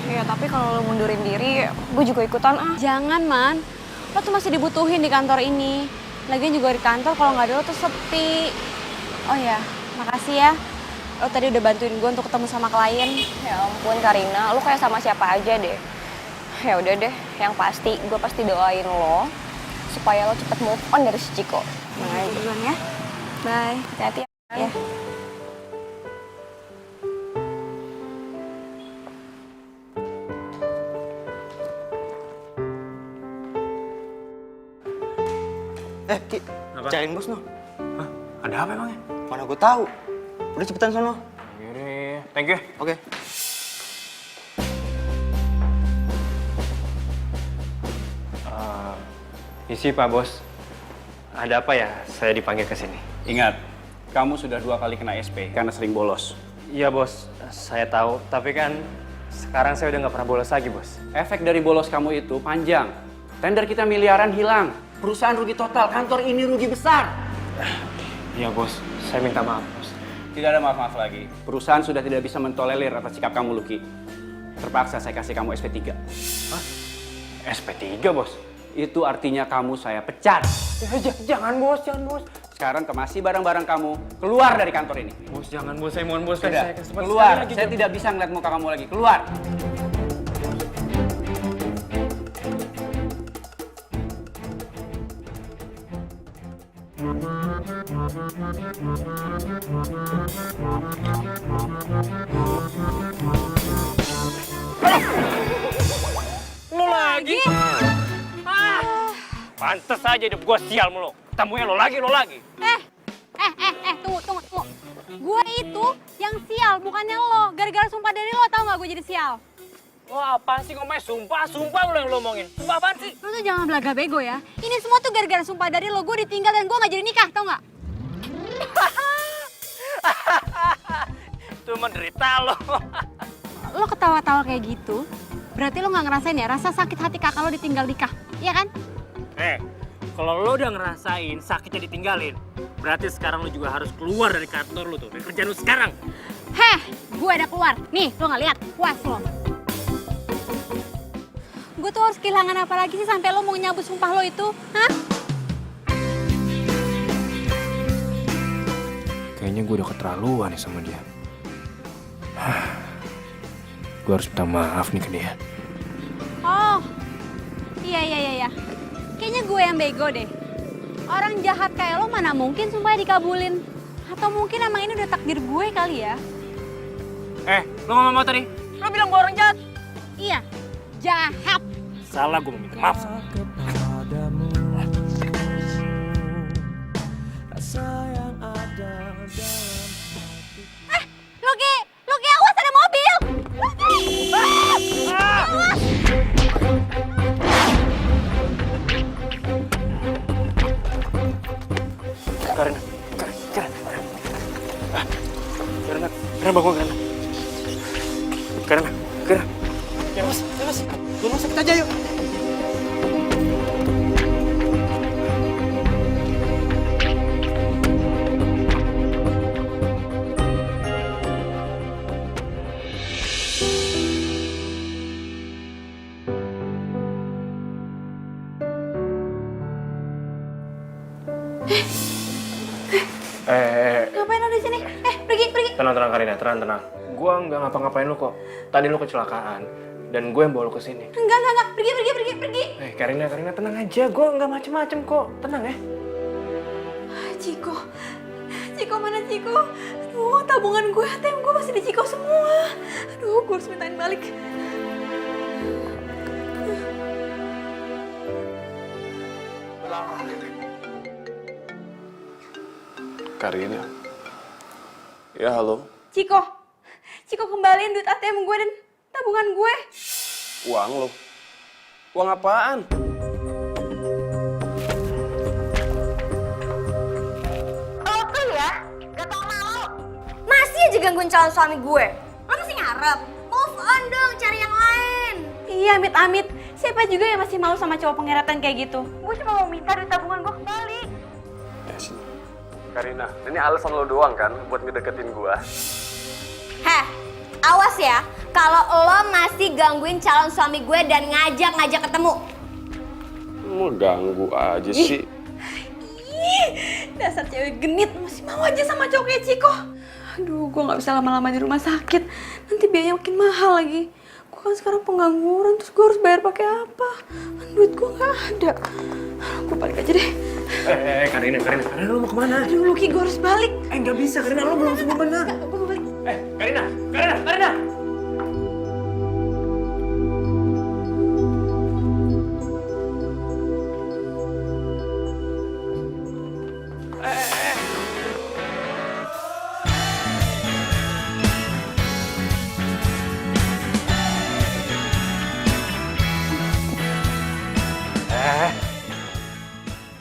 Ya tapi kalau lo mundurin diri, gue juga ikutan ah. Jangan, Man. Lo tuh masih dibutuhin di kantor ini. Lagian juga di kantor kalau nggak ada lo tuh sepi. Oh ya, makasih ya. Lo tadi udah bantuin gue untuk ketemu sama klien. Ya ampun Karina, lo kayak sama siapa aja deh. Ya udah deh, yang pasti gue pasti doain lo supaya lo cepet move on dari si Ciko. Nah, duluan ya. Bye. hati-hati ya. Ki, cariin bos no. Hah? Ada apa emangnya? Mana gue tahu. Udah cepetan sono. Yaudah, thank you. Oke. Isi Pak Bos. Ada apa ya saya dipanggil ke sini? Ingat, kamu sudah 2 kali kena SP karena sering bolos. Iya Bos, saya tahu. Tapi kan sekarang saya udah nggak pernah bolos lagi Bos. Efek dari bolos kamu itu panjang. Tender kita miliaran hilang. Perusahaan rugi total, kantor ini rugi besar. Iya Bos, saya minta maaf Bos. Tidak ada maaf-maaf lagi. Perusahaan sudah tidak bisa mentolerir atas sikap kamu, Lucky. Terpaksa saya kasih kamu SP3. Hah? SP3 Bos? Itu artinya kamu saya pecat. Jangan Bos, jangan Bos. Sekarang kemasi barang-barang kamu keluar dari kantor ini. Bos jangan Bos, saya mohon Bos. Sudah, Saya kesempatan keluar. sekali lagi, Saya tidak bisa ngeliat muka kamu lagi. Keluar. Lo lagi? Pantes aja hidup gue sial mulu. Ketemunya lo lagi. Tunggu. Gue itu yang sial, bukannya lo. Gara-gara sumpah dari lo, tau gak gue jadi sial? Wah apaan sih ngomongnya? Sumpah lo yang lo omongin. Sumpah apaan sih? Lo tuh jangan belaga bego ya. Ini semua tuh gara-gara sumpah dari lo. Gue ditinggal dan gue gak jadi nikah, tau gak? Itu menderita lo. Lo ketawa-tawa kayak gitu berarti lo nggak ngerasain ya rasa sakit hati kakak lo ditinggal nikah, iya kan? Kalau lo udah ngerasain sakitnya ditinggalin, berarti sekarang lo juga harus keluar dari kantor lo tuh, dari kerjaan lo sekarang. Gue udah keluar. Nih, lo nggak lihat? Puas lo. Gue tuh harus kehilangan apa lagi sih sampai lo mau nyabut sumpah lo itu? Hah? Kayaknya gue udah keterlaluan nih sama dia. Gue harus minta maaf nih ke dia. Oh, iya. Kayaknya gue yang bego deh. Orang jahat kayak lo mana mungkin sumpah dikabulin. Atau mungkin emang ini udah takdir gue kali ya? Lo ngomong apa tadi? Lo bilang gue orang jahat. Iya, jahat. Salah, gue mau minta maaf. Loki, awas ada mobil. Loki. Awas. Karena bangun Karena. Mas, rumah sakit aja yuk. Ngapain lo di sini? Pergi. Tenang Karina, tenang. Gua nggak ngapa-ngapain lu kok. Tadi lu kecelakaan dan gue yang bawa lu ke sini. Enggak. Pergi. Karina tenang aja. Gue nggak macem-macem kok. Tenang ya. Ciko mana Ciko? Aduh, tabungan gue, ATM gue masih di Ciko semua. Aduh, gue harus mintain balik. Karina. Ya, halo. Ciko kembaliin duit ATM gue dan tabungan gue. Uang lo? Uang apaan? Oh tuh ya, gak tau malu. Masih aja gangguin calon suami gue. Lo masih ngarep? Move on dong, cari yang lain. Iya, amit. Siapa juga yang masih malu sama cowok pengeratan kayak gitu? Gue cuma mau minta duit tabungan gue kembali. Ya sini. Karina, ini alasan lo doang kan buat ngedeketin gua? Awas ya, kalau lo masih gangguin calon suami gue dan ngajak ketemu. Mau ganggu aja sih. Dasar cewek genit, masih mau aja sama cowok kayak Ciko. Aduh, gue gak bisa lama-lama di rumah sakit. Nanti biayanya makin mahal lagi. Gue kan sekarang pengangguran, terus gue harus bayar pakai apa? Duit gue gak ada. Gue balik aja deh. Karina, lu mau kemana? Aduh, Luki, gue harus balik. Nggak bisa, Karina, lu belum sembuh bener. Gue mau balik. Karina!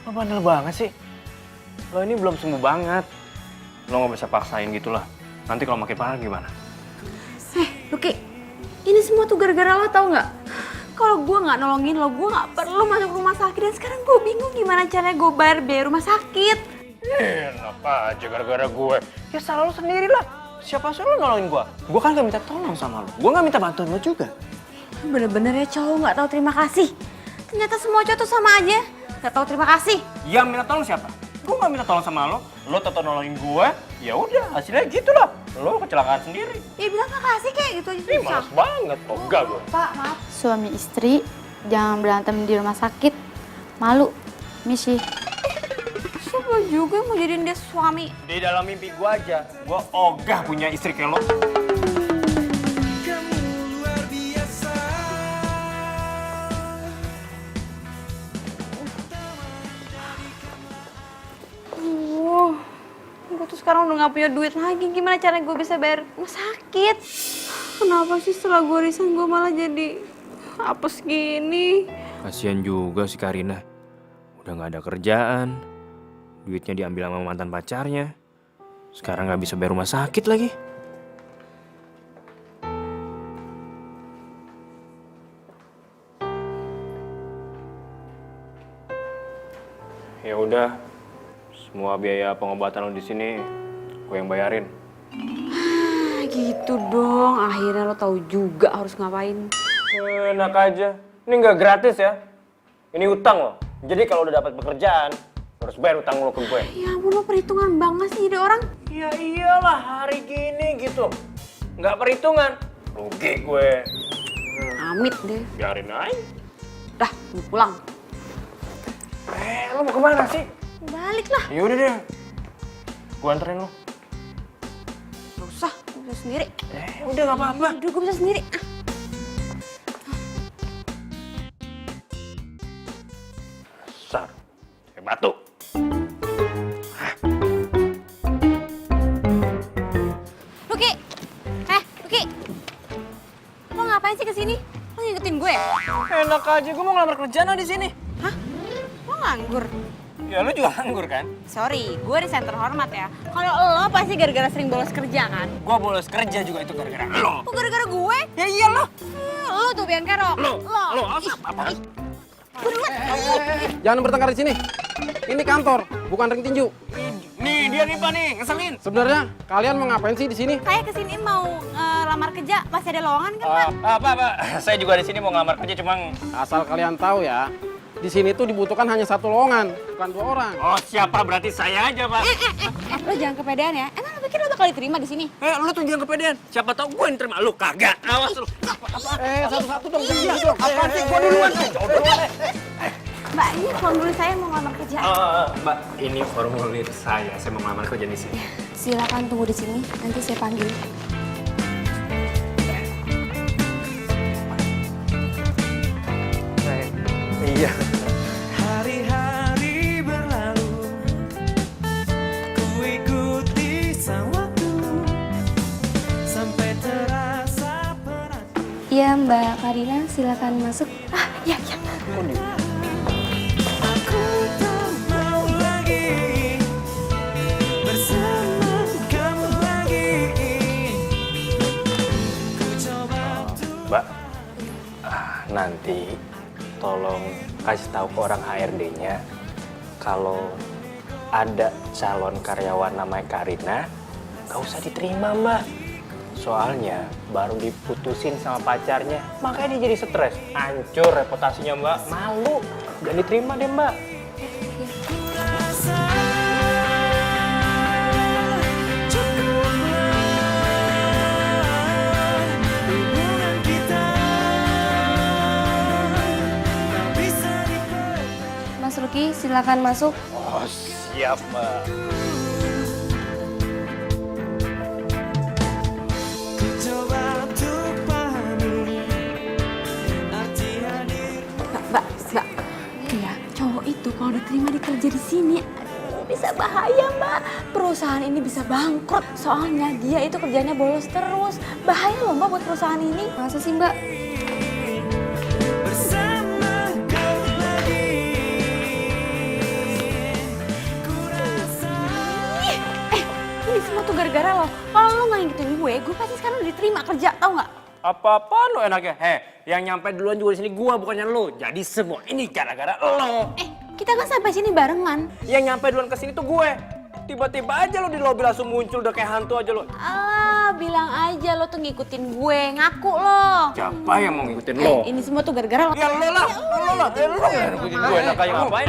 Lo bandel banget sih. Lo ini belum sembuh banget. Lo nggak bisa paksain gitu lah. Nanti kalau makin parah gimana? Luki, ini semua tuh gara-gara lo, tau nggak? Kalau gue nggak nolongin lo, gue nggak perlu masuk rumah sakit. Dan sekarang gue bingung gimana caranya gue bayar biaya rumah sakit. Kenapa aja gara-gara gue? Ya salah lo sendiri lah. Siapa suruh lo nolongin gue? Gue kan gak minta tolong sama lo. Gue gak minta bantuan lo juga. Bener-bener ya cowok nggak tahu terima kasih. Ternyata semua cowok tuh sama aja, nggak tahu terima kasih. Yang minta tolong siapa? Gue gak minta tolong sama lo tetap nolongin gue. Ya udah, hasilnya gitu lah. Lo kecelakaan sendiri. Ya bilang makasih kayak gitu aja susah. Males banget, enggak gue. Pak, maaf. Suami istri jangan berantem di rumah sakit. Malu, misi. Siapa juga mau jadiin dia suami? Di dalam mimpi gue aja, gue ogah punya istri kayak lo. Gue tuh sekarang udah gak punya duit lagi. Gimana caranya gue bisa bayar rumah sakit? Kenapa sih setelah gue resign gue malah jadi apes gini? Kasian juga si Karina. Udah gak ada kerjaan. Duitnya diambil sama mantan pacarnya. Sekarang gak bisa bayar rumah sakit lagi. Ya udah, semua biaya pengobatan lo di sini gue yang bayarin. Gitu dong, akhirnya lo tahu juga harus ngapain. Enak aja, ini nggak gratis ya. Ini utang lo. Jadi kalau udah dapat pekerjaan, lo harus bayar utang lo ke gue. Ya ampun, lo perhitungan banget sih jadi orang. Ya iyalah hari gini gitu. Nggak perhitungan, rugi gue. Amit deh. Biarin aja. Dah, gue pulang. Lo mau kemana sih? Balik lah. Ya udah deh, gue anterin lo. Gak usah, gue bisa sendiri. Udah gak apa-apa. Udah, gue bisa sendiri. Besar, kayak batu. Luki, Luki, lo ngapain sih kesini? Lo ngikutin gue? Enak aja, gue mau ngelamar kerjaan di sini. Hah? Lo nganggur? Ya lo juga nganggur kan? Sorry, gue di center hormat ya. Kalau lo pasti gara-gara sering bolos kerja kan? Gue bolos kerja juga itu gara-gara lo. Kok gara-gara gue? Ya iyalah. Lo tuh Bian Kerok. Lo apa? Jangan bertengkar di sini. Ini kantor, bukan ring tinju. Nih dia nih Pak nih, ngeselin. Sebenarnya kalian mau ngapain sih di sini? Saya kesini mau lamar kerja, masih ada lowongan kan Pak? Pak, saya juga di sini mau ngelamar kerja, cuma Asal kalian tahu ya, di sini tuh dibutuhkan hanya 1 lowongan, bukan 2 orang. Oh siapa? Berarti saya aja Pak. Lo jangan kepedean ya. Emang lo pikir lo bakal diterima di sini? Lu tuh jangan kepedean. Siapa tahu gue yang terima lu kagak. Awas lu. Satu-satu dong, jangan dong. Apaan sih? Gue duluan. Mbak, ini formulir saya mau ngelamar kerja. Mbak, ini formulir saya. Saya mau ngelamar kerja di sini. Silakan tunggu di sini, nanti saya panggil. Iya. Hari-hari berlalu, ku ikuti sang waktu, sampai terasa berat. Iya Mbak Karina, silakan masuk. Ya. Aku tak mau lagi bersama kamu lagi. Ku coba untuk Mbak, nanti tolong kasih tahu ke orang HRD-nya kalau ada calon karyawan namanya Karina, gak usah diterima Mbak. Soalnya baru diputusin sama pacarnya, makanya dia jadi stres. Hancur reputasinya Mbak, malu. Jangan diterima deh Mbak. Mas Ruki, silakan masuk. Oh siap Mbak. coba untuk pahami arti hadir. Mbak. Ya, cowok itu kalau diterima dikerja di sini, aduh, bisa bahaya Mbak. Perusahaan ini bisa bangkrut. Soalnya dia itu kerjanya bolos terus. Bahaya loh Mbak buat perusahaan ini. Masa sih Mbak? Bersama kau lagi. Ini semua tuh gara-gara lo. Kalau lo nggak ngikutin gue pasti sekarang udah diterima kerja, tau nggak? Apa-apaan lo enaknya? Yang nyampe duluan juga di sini gua bukannya lo. Jadi semua ini gara-gara lo. Kita kan sampai sini barengan. Yang nyampe duluan ke sini tuh gue. Tiba-tiba aja lo di lobi langsung muncul udah kayak hantu aja lo. Bilang aja lo tuh ngikutin gue, ngaku lo. Siapa yang mau ngikutin lo? Ini semua tuh gara-gara lo. Ya lo lah. Lo yang ngikutin gue enak kayak ngapain?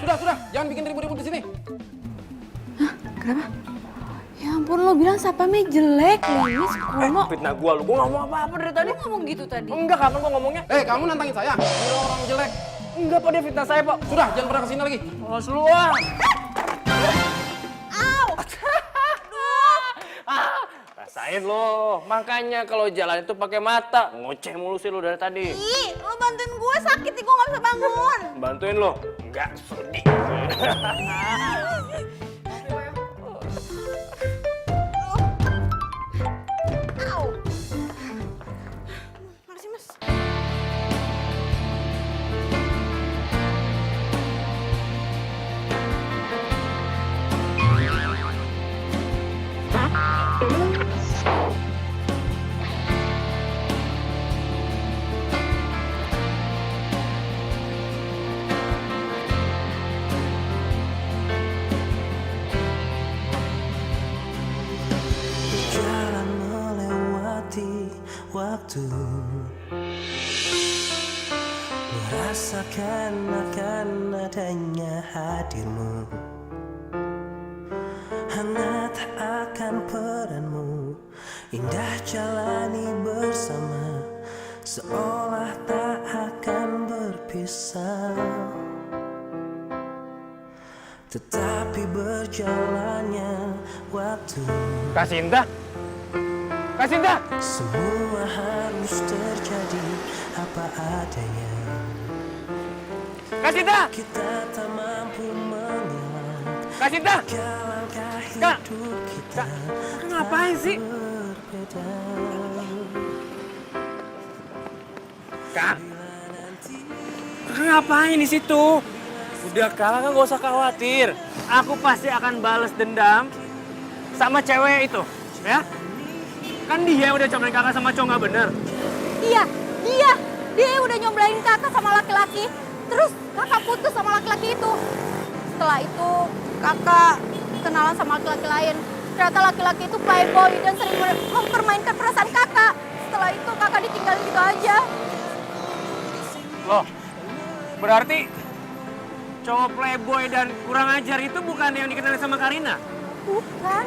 Sudah, jangan bikin ribut-ribut di sini. Kenapa? Ya ampun, lo bilang sapamnya jelek, limis, kuno. Fitnah gua lu. Gua ngomong apa-apa dari tadi. Lo ngomong gitu tadi. Enggak, kapan gua ngomongnya? Kamu nantangin saya? Ini orang jelek. Enggak, Pak, dia fitnah saya, Pak. Sudah, jangan pernah kesini lagi. Awas lu ah. Rasain lo. Makanya kalau jalan itu pakai mata. Ngoceh mulu sih lo dari tadi. Ih, lo bantuin gue sakit nih, gue gak bisa bangun. Bantuin lo? Enggak, sudi. Makasih, Mas. waktu, merasakan akan adanya hadirmu, hangat akan peranmu, indah jalani bersama, seolah tak akan berpisah. Tetapi berjalannya waktu, Kak Sinta? Kak Sinta! semua harus terjadi apa adanya. Kak Sinta! Kita tak mampu mengelak Kak Sinta! langkah Kak! hidup kita. Kak, ngapain sih? Berbeda. Kak! Kakak ngapain di situ? Udah kakak kan gak usah khawatir. Aku pasti akan balas dendam sama cewek itu, ya? Kan dia yang udah cobain kakak sama cowok gak bener. Iya, dia udah nyomblain kakak sama laki-laki. Terus kakak putus sama laki-laki itu. Setelah itu kakak kenalan sama laki-laki lain. Ternyata laki-laki itu playboy dan sering mempermainkan perasaan kakak. Setelah itu kakak ditinggalin gitu aja. Loh, berarti cowok playboy dan kurang ajar itu bukan yang dikenal sama Karina? Bukan.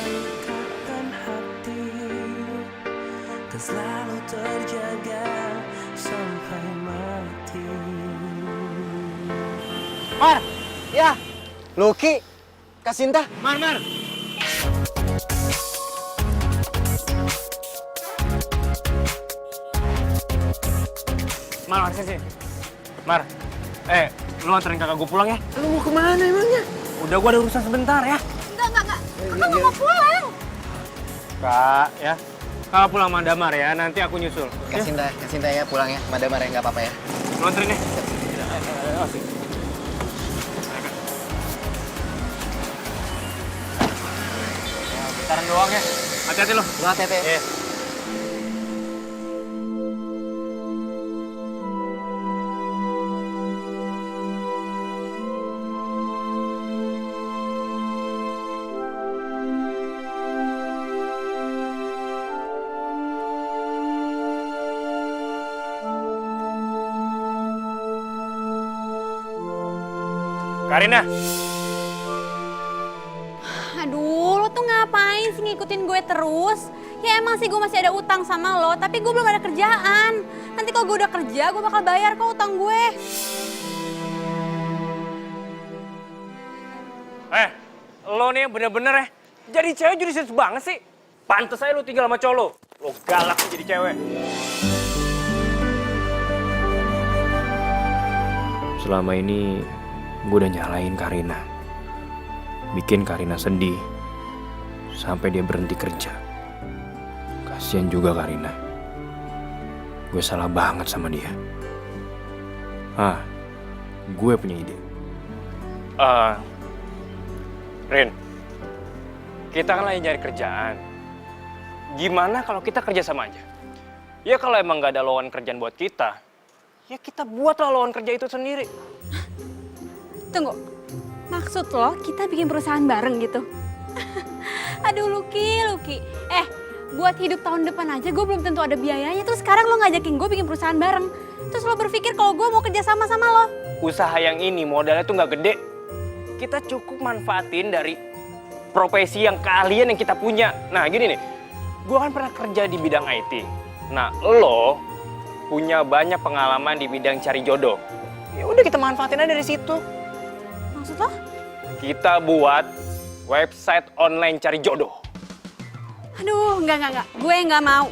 Ikatan hati kan selalu terjaga sampai mati. Mar! Ya, Lucky, Kak Sinta. Mar! Mar, sini. Mar, lu anterin kakak gue pulang ya. Lu mau kemana emangnya? Udah, gua ada urusan sebentar ya. Enggak. Kakak nggak mau pulang. Kak, ya. Kakak pulang sama Damar ya, nanti aku nyusul. Kak Sinta ya pulang ya, Madamar ya, nggak apa-apa ya. Lu anterin ya. Bentaran doang ya. Hati-hati lu. Lu hati-hati. Iya. Karina. Aduh, lo tuh ngapain sih ngikutin gue terus? Ya emang sih gue masih ada utang sama lo, tapi gue belum ada kerjaan. Nanti kalau gue udah kerja, gue bakal bayar kok utang gue. Lo nih bener-bener ya. Jadi cewek jadi serius banget sih. Pantes aja lo tinggal sama cowok lo. Lo galak jadi cewek. Selama ini gue udah nyalain Karina. Bikin Karina sedih. Sampai dia berhenti kerja. Kasian juga Karina. Gue salah banget sama dia. Gue punya ide. Rin, kita kan lagi nyari kerjaan. Gimana kalau kita kerja sama aja? Ya kalau emang gak ada lowongan kerjaan buat kita, ya kita buatlah lowongan kerja itu sendiri. Tunggu, maksud lo kita bikin perusahaan bareng gitu? Aduh Lucky. Buat hidup tahun depan aja gue belum tentu ada biayanya. Terus sekarang lo ngajakin gue bikin perusahaan bareng. Terus lo berpikir kalau gue mau kerja sama lo? Usaha yang ini modalnya tuh gak gede. Kita cukup manfaatin dari profesi yang keahlian yang kita punya. Nah gini nih, gue kan pernah kerja di bidang IT. Nah lo punya banyak pengalaman di bidang cari jodoh. Ya udah kita manfaatin aja dari situ. Maksud lo? Kita buat website online cari jodoh. Aduh, enggak. Gue nggak mau.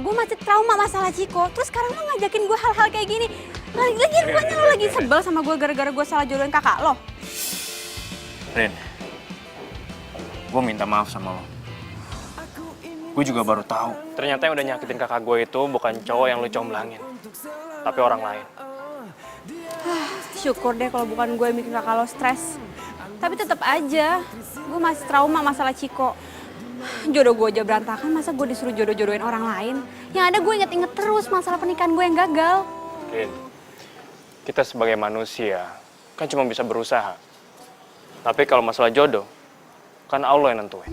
Gue masih trauma masalah Ciko. Terus sekarang lo ngajakin gue hal-hal kayak gini. Lagi bukannya lo lagi sebel sama gue gara-gara gue salah jodohin kakak lo? Rin, gue minta maaf sama lo. Gue juga baru tahu. Ternyata yang udah nyakitin kakak gue itu bukan cowok yang lo comblangin, tapi orang lain. Syukur deh kalau bukan gue yang bikin kakak lo stres. Tapi tetap aja, gue masih trauma masalah Ciko. Jodoh gue aja berantakan, masa gue disuruh jodoh-jodohin orang lain? Yang ada gue inget-inget terus masalah pernikahan gue yang gagal. Rin, kita sebagai manusia kan cuma bisa berusaha. Tapi kalau masalah jodoh, kan Allah yang nentuin.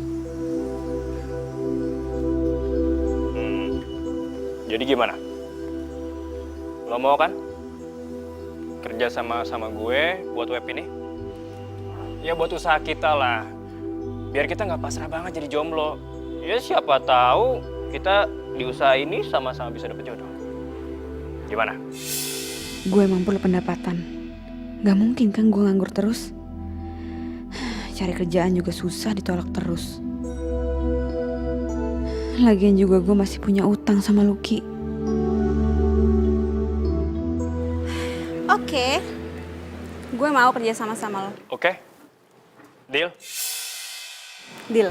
Jadi gimana? Lo mau kan? Kerja sama gue buat web ini? Ya buat usaha kita lah. Biar kita nggak pasrah banget jadi jomblo. Ya siapa tahu kita di usaha ini sama-sama bisa dapet jodoh. Gimana? Gue emang perlu pendapatan. Gak mungkin kan gue nganggur terus. Cari kerjaan juga susah, ditolak terus. Lagian juga gue masih punya utang sama Lucky. Oke. Gue mau kerja sama-sama lo. Oke? Deal? Deal.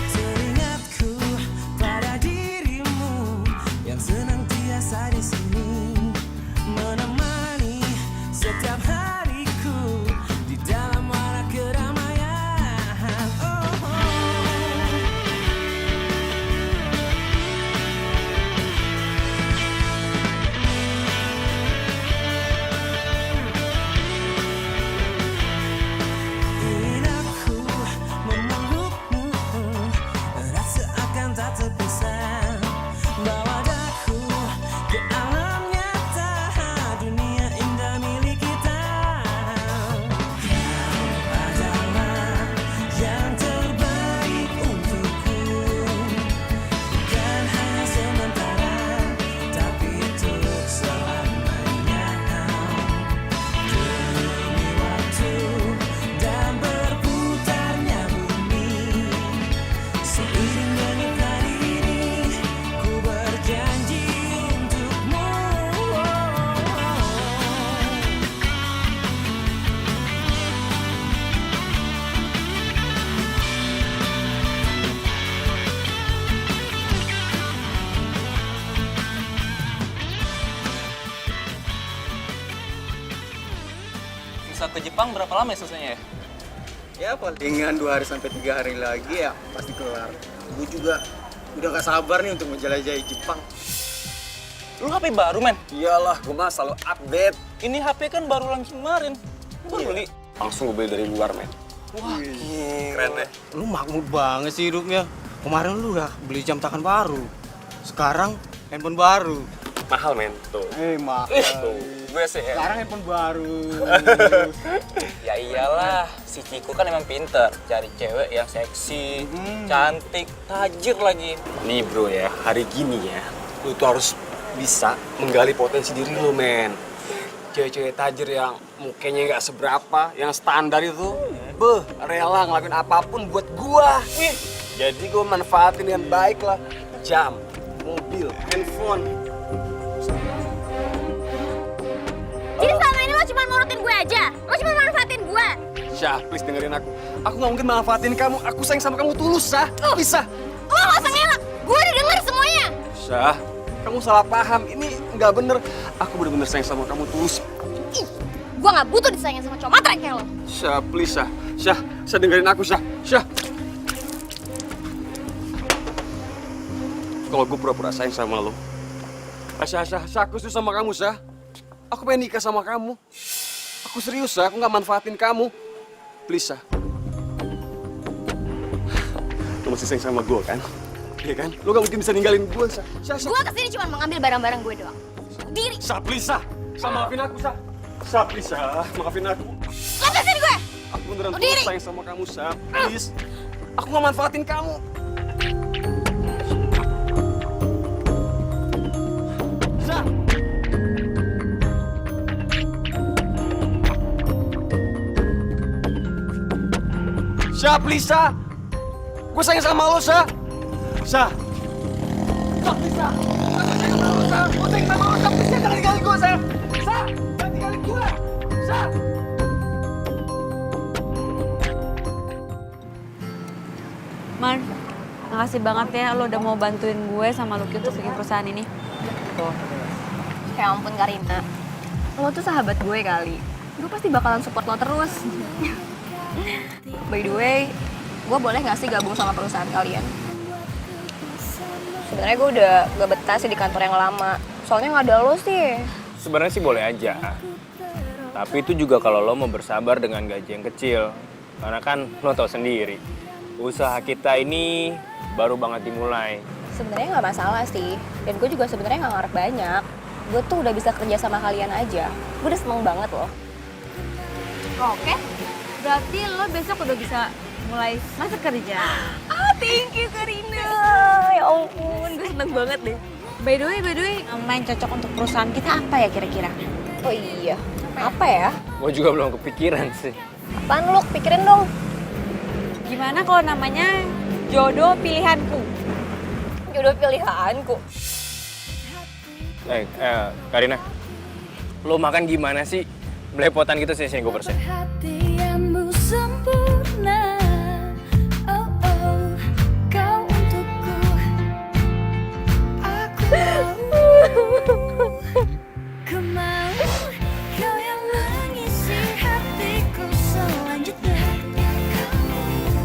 Teringatku pada dirimu yang senantiasa di sini menemani setiap hariku di dalam warna keramaian. Oh, oh. Ingin aku memelukmu, rasa akan tak terpisah, bawa daku ke alam nyata, dunia indah milik kita. Kau adalah yang terbaik untukku, bukan hanya sementara, tapi untuk selamanya. Demi waktu dan berputarnya bumi, seiring dengan hari ini, ku berjanji untukmu. Bisa ke Jepang berapa lama ya selesainya ya? Ya palingan 2 hari sampai 3 hari lagi ya pasti kelar. Gue juga udah gak sabar nih untuk menjelajahi Jepang. Lu HP baru, men? Iyalah, gue mah selalu update. Ini HP kan baru launching kemarin. Lu baru beli? Langsung gue beli dari luar, men. Wah, Keren deh. Lu makmur banget sih hidupnya. Kemarin lu udah beli jam tangan baru. Sekarang handphone baru. Mahal, men. Tuh. Mahal. Tuh. Gue sih ya. Sekarang handphone baru. ya iyalah, si Ciko kan emang pinter cari cewek yang seksi, cantik, tajir lagi. Nih bro ya, hari gini ya, lu tuh harus bisa menggali potensi diri lu, men. Cewek-cewek tajir yang mukanya nggak seberapa, yang standar itu, rela ngelakuin apapun buat gua. Jadi gua manfaatin dengan baik lah. Jam, mobil, handphone. Jadi selama ini lo cuma nurutin gue aja? Lo cuma manfaatin gue? Syah, please dengerin aku. Aku nggak mungkin manfaatin kamu. Aku sayang sama kamu tulus, Syah. Bisa. Lo gak usah ngelak, gue udah denger semuanya. Syah, kamu salah paham. Ini nggak bener. Aku bener-bener sayang sama kamu tulus. Gue gak butuh disayangin sama cowok matre kayak lo. Syah, please, Syah. Syah dengerin aku, Syah. Syah. Kalau gue pura-pura sayang sama lo. Syah, aku serius sama kamu, Syah. Aku pengen nikah sama kamu. Aku serius, Syah. Aku nggak manfaatin kamu. Please, Syah. Lo masih sayang sama gue, kan? Iya kan? Lo gak mungkin bisa ninggalin gue, Syah. Gue kesini cuma mengambil barang-barang gue doang. Diri. Syah, please, Syah. Syah, maafin aku, Syah. Syah, please, Syah. Maafin aku. Lepasin gue. Aku beneran tulus sayang sama kamu, Syah. Please. Aku nggak manfaatin kamu. Syah. Syah, please, Syah. Gue sayang sama lo, Syah. Syah. Syah, please, Syah. Gue sayang sama lo, Syah. Please, jangan tinggalin gue, Syah. Syah, jangan tinggalin gue. Syah. Man, makasih banget ya lo udah mau bantuin gue sama Lucky untuk bikin perusahaan ini. Ya ampun Karina, lo tuh sahabat gue kali. Gue pasti bakalan support lo terus. By the way, gue boleh gak sih gabung sama perusahaan kalian? Sebenarnya gue udah gak betah sih di kantor yang lama. Soalnya gak ada lo sih. sebenarnya sih boleh aja. Tapi itu juga kalau lo mau bersabar dengan gaji yang kecil. Karena kan lo tau sendiri, usaha kita ini baru banget dimulai. Sebenarnya nggak masalah sih. Dan gue juga sebenarnya nggak ngarep banyak. Gue tuh udah bisa kerja sama kalian aja. Gue udah seneng banget loh. Oke, berarti lo besok udah bisa mulai masuk kerja. Ah, thank you Karina. Ya ampun, gue seneng banget deh. By the way, nama yang cocok untuk perusahaan kita apa ya kira-kira? Oh iya, apa ya? Gue juga belum kepikiran sih. Apaan lo? Pikirin dong. Gimana kalau namanya jodoh pilihanku? Jodoh pilihanku. Karina, lo makan gimana sih? Belepotan gitu sih, sini gue bersihin. Perhatianmu sempurna. Oh oh, kau untukku. Aku mau kau yang mengisi hatiku selanjutnya.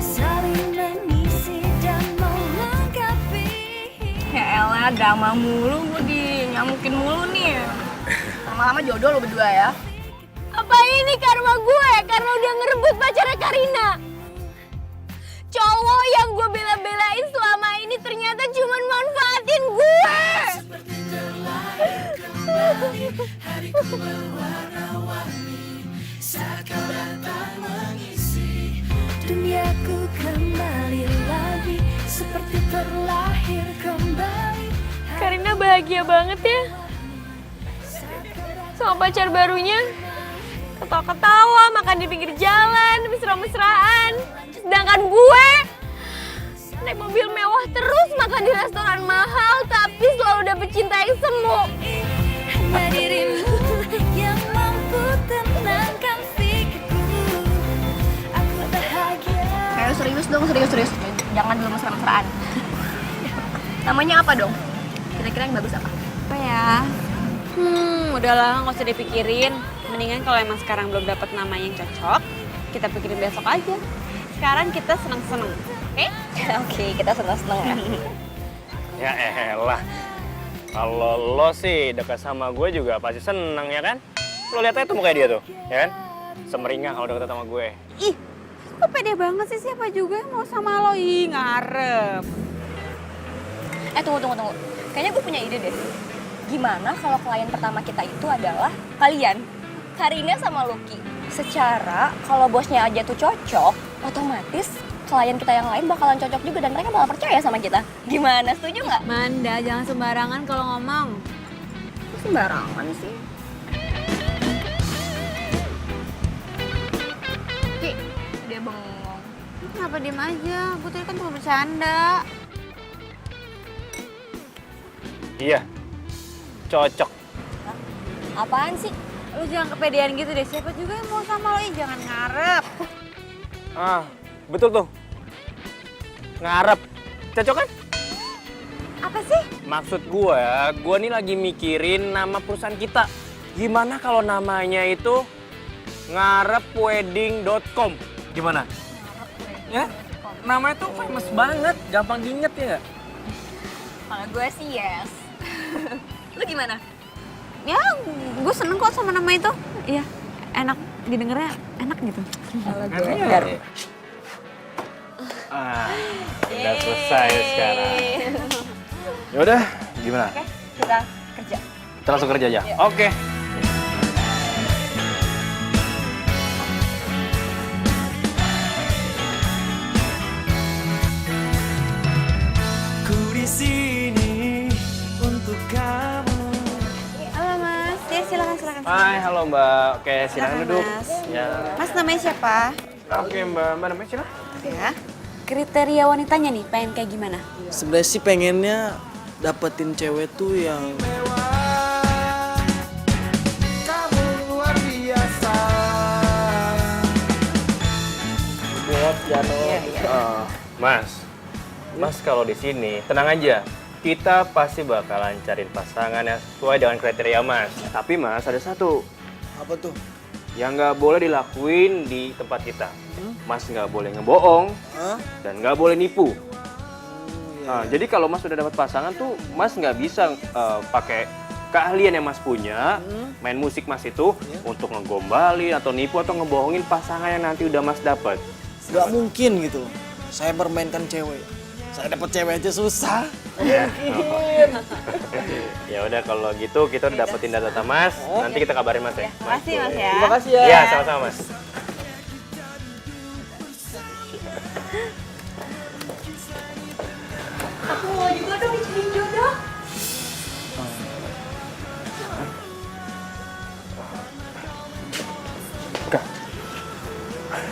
Saling mengisi dan melengkapi. Ya elah, drama mulu gue dinyamukin mulu nih. Lama-lama jodoh lo berdua ya. Apa ini karma gue? Karena udah ngerebut pacarnya Karina. Cowok yang gue bela-belain selama ini ternyata cuma manfaatin gue. Hariku berwarna-warni saat kau datang mengisi duniaku kembali lagi seperti terlahir kembali. Karina bahagia banget ya sama pacar barunya. Ketawa-ketawa, makan di pinggir jalan, mesra-mesraan. Sedangkan gue naik mobil mewah terus, makan di restoran mahal, tapi selalu dapet cinta yang semu. Hanya dirimu yang mampu tenangkan pikirku. Aku bahagia. Ayo serius dong, serius. Jangan dulu mesra-mesraan. Namanya apa dong? Kira-kira yang bagus apa? Apa ya? Udahlah, nggak usah dipikirin. Mendingan kalau emang sekarang belum dapat nama yang cocok, kita pikirin besok aja. Sekarang kita seneng-seneng, oke? Oke, kita seneng-seneng ya. Ya elah, kalau lo sih dekat sama gue juga pasti seneng ya kan? Lo lihat aja tuh mukanya dia tuh, ya kan? Semeringah kalau deket sama gue. Ih, kok pede banget sih, siapa juga yang mau sama lo? Ih, ngarep. Tunggu. Kayaknya gue punya ide deh. Gimana kalau klien pertama kita itu adalah kalian, Karina sama Lucky. Secara kalau bosnya aja tuh cocok, otomatis klien kita yang lain bakalan cocok juga dan mereka bakal percaya sama kita. Gimana, setuju nggak? Manda, jangan sembarangan kalau ngomong. Kok sembarangan sih? Ki, dia bengong. Kenapa diem aja? Gue tadi kan cuma bercanda. Iya, cocok. Apaan sih? Lu jangan kepedean gitu deh, siapa juga yang mau sama lo? Jangan ngarep. Betul tuh. Ngarep. Cocok kan? Apa sih? Maksud gue nih lagi mikirin nama perusahaan kita. Gimana kalau namanya itu ngarepwedding.com? Gimana? Ya? Namanya tuh famous banget, gampang diinget ya nggak? Kalau gue sih yes. Lu gimana? Ya, gue seneng kok sama nama itu. Iya, enak, didengarnya enak gitu. Kalau gue enggak. Udah selesai sekarang. Yaudah, gimana? Oke, kita kerja. Kita langsung kerja aja? Yuk. Oke. Ku di sini untuk kamu. Halo Mas, ya silakan. Hai, halo Mbak. Oke, silakan Silakan, duduk. Mas. Ya. Mas namanya siapa? Oke, Mbak namanya siapa? Ya. Kriteria wanitanya nih, pengen kayak gimana? Sebenarnya sih pengennya dapetin cewek tuh yang Kamu luar biasa. Buat piano. Mas kalau di sini tenang aja. Kita pasti bakalan cariin pasangan yang sesuai dengan kriteria Mas. Tapi Mas ada satu. apa tuh? Yang nggak boleh dilakuin di tempat kita. Mas nggak boleh ngebohong dan nggak boleh nipu. Jadi kalau Mas sudah dapat pasangan tuh Mas nggak bisa pakai keahlian yang Mas punya, main musik Mas itu untuk ngegombalin atau nipu atau ngebohongin pasangan yang nanti udah Mas dapet. Gak mungkin gitu. Saya bermainkan cewek. Saya dapat cewek aja susah. Mungkin. Ya udah kalau gitu kita udah dapetin data Mas. Nanti kita kabarin Mas ya. Makasih Mas ya. Terima kasih ya. Iya, sama-sama Mas. Aku mau juga dong dicariin jodoh.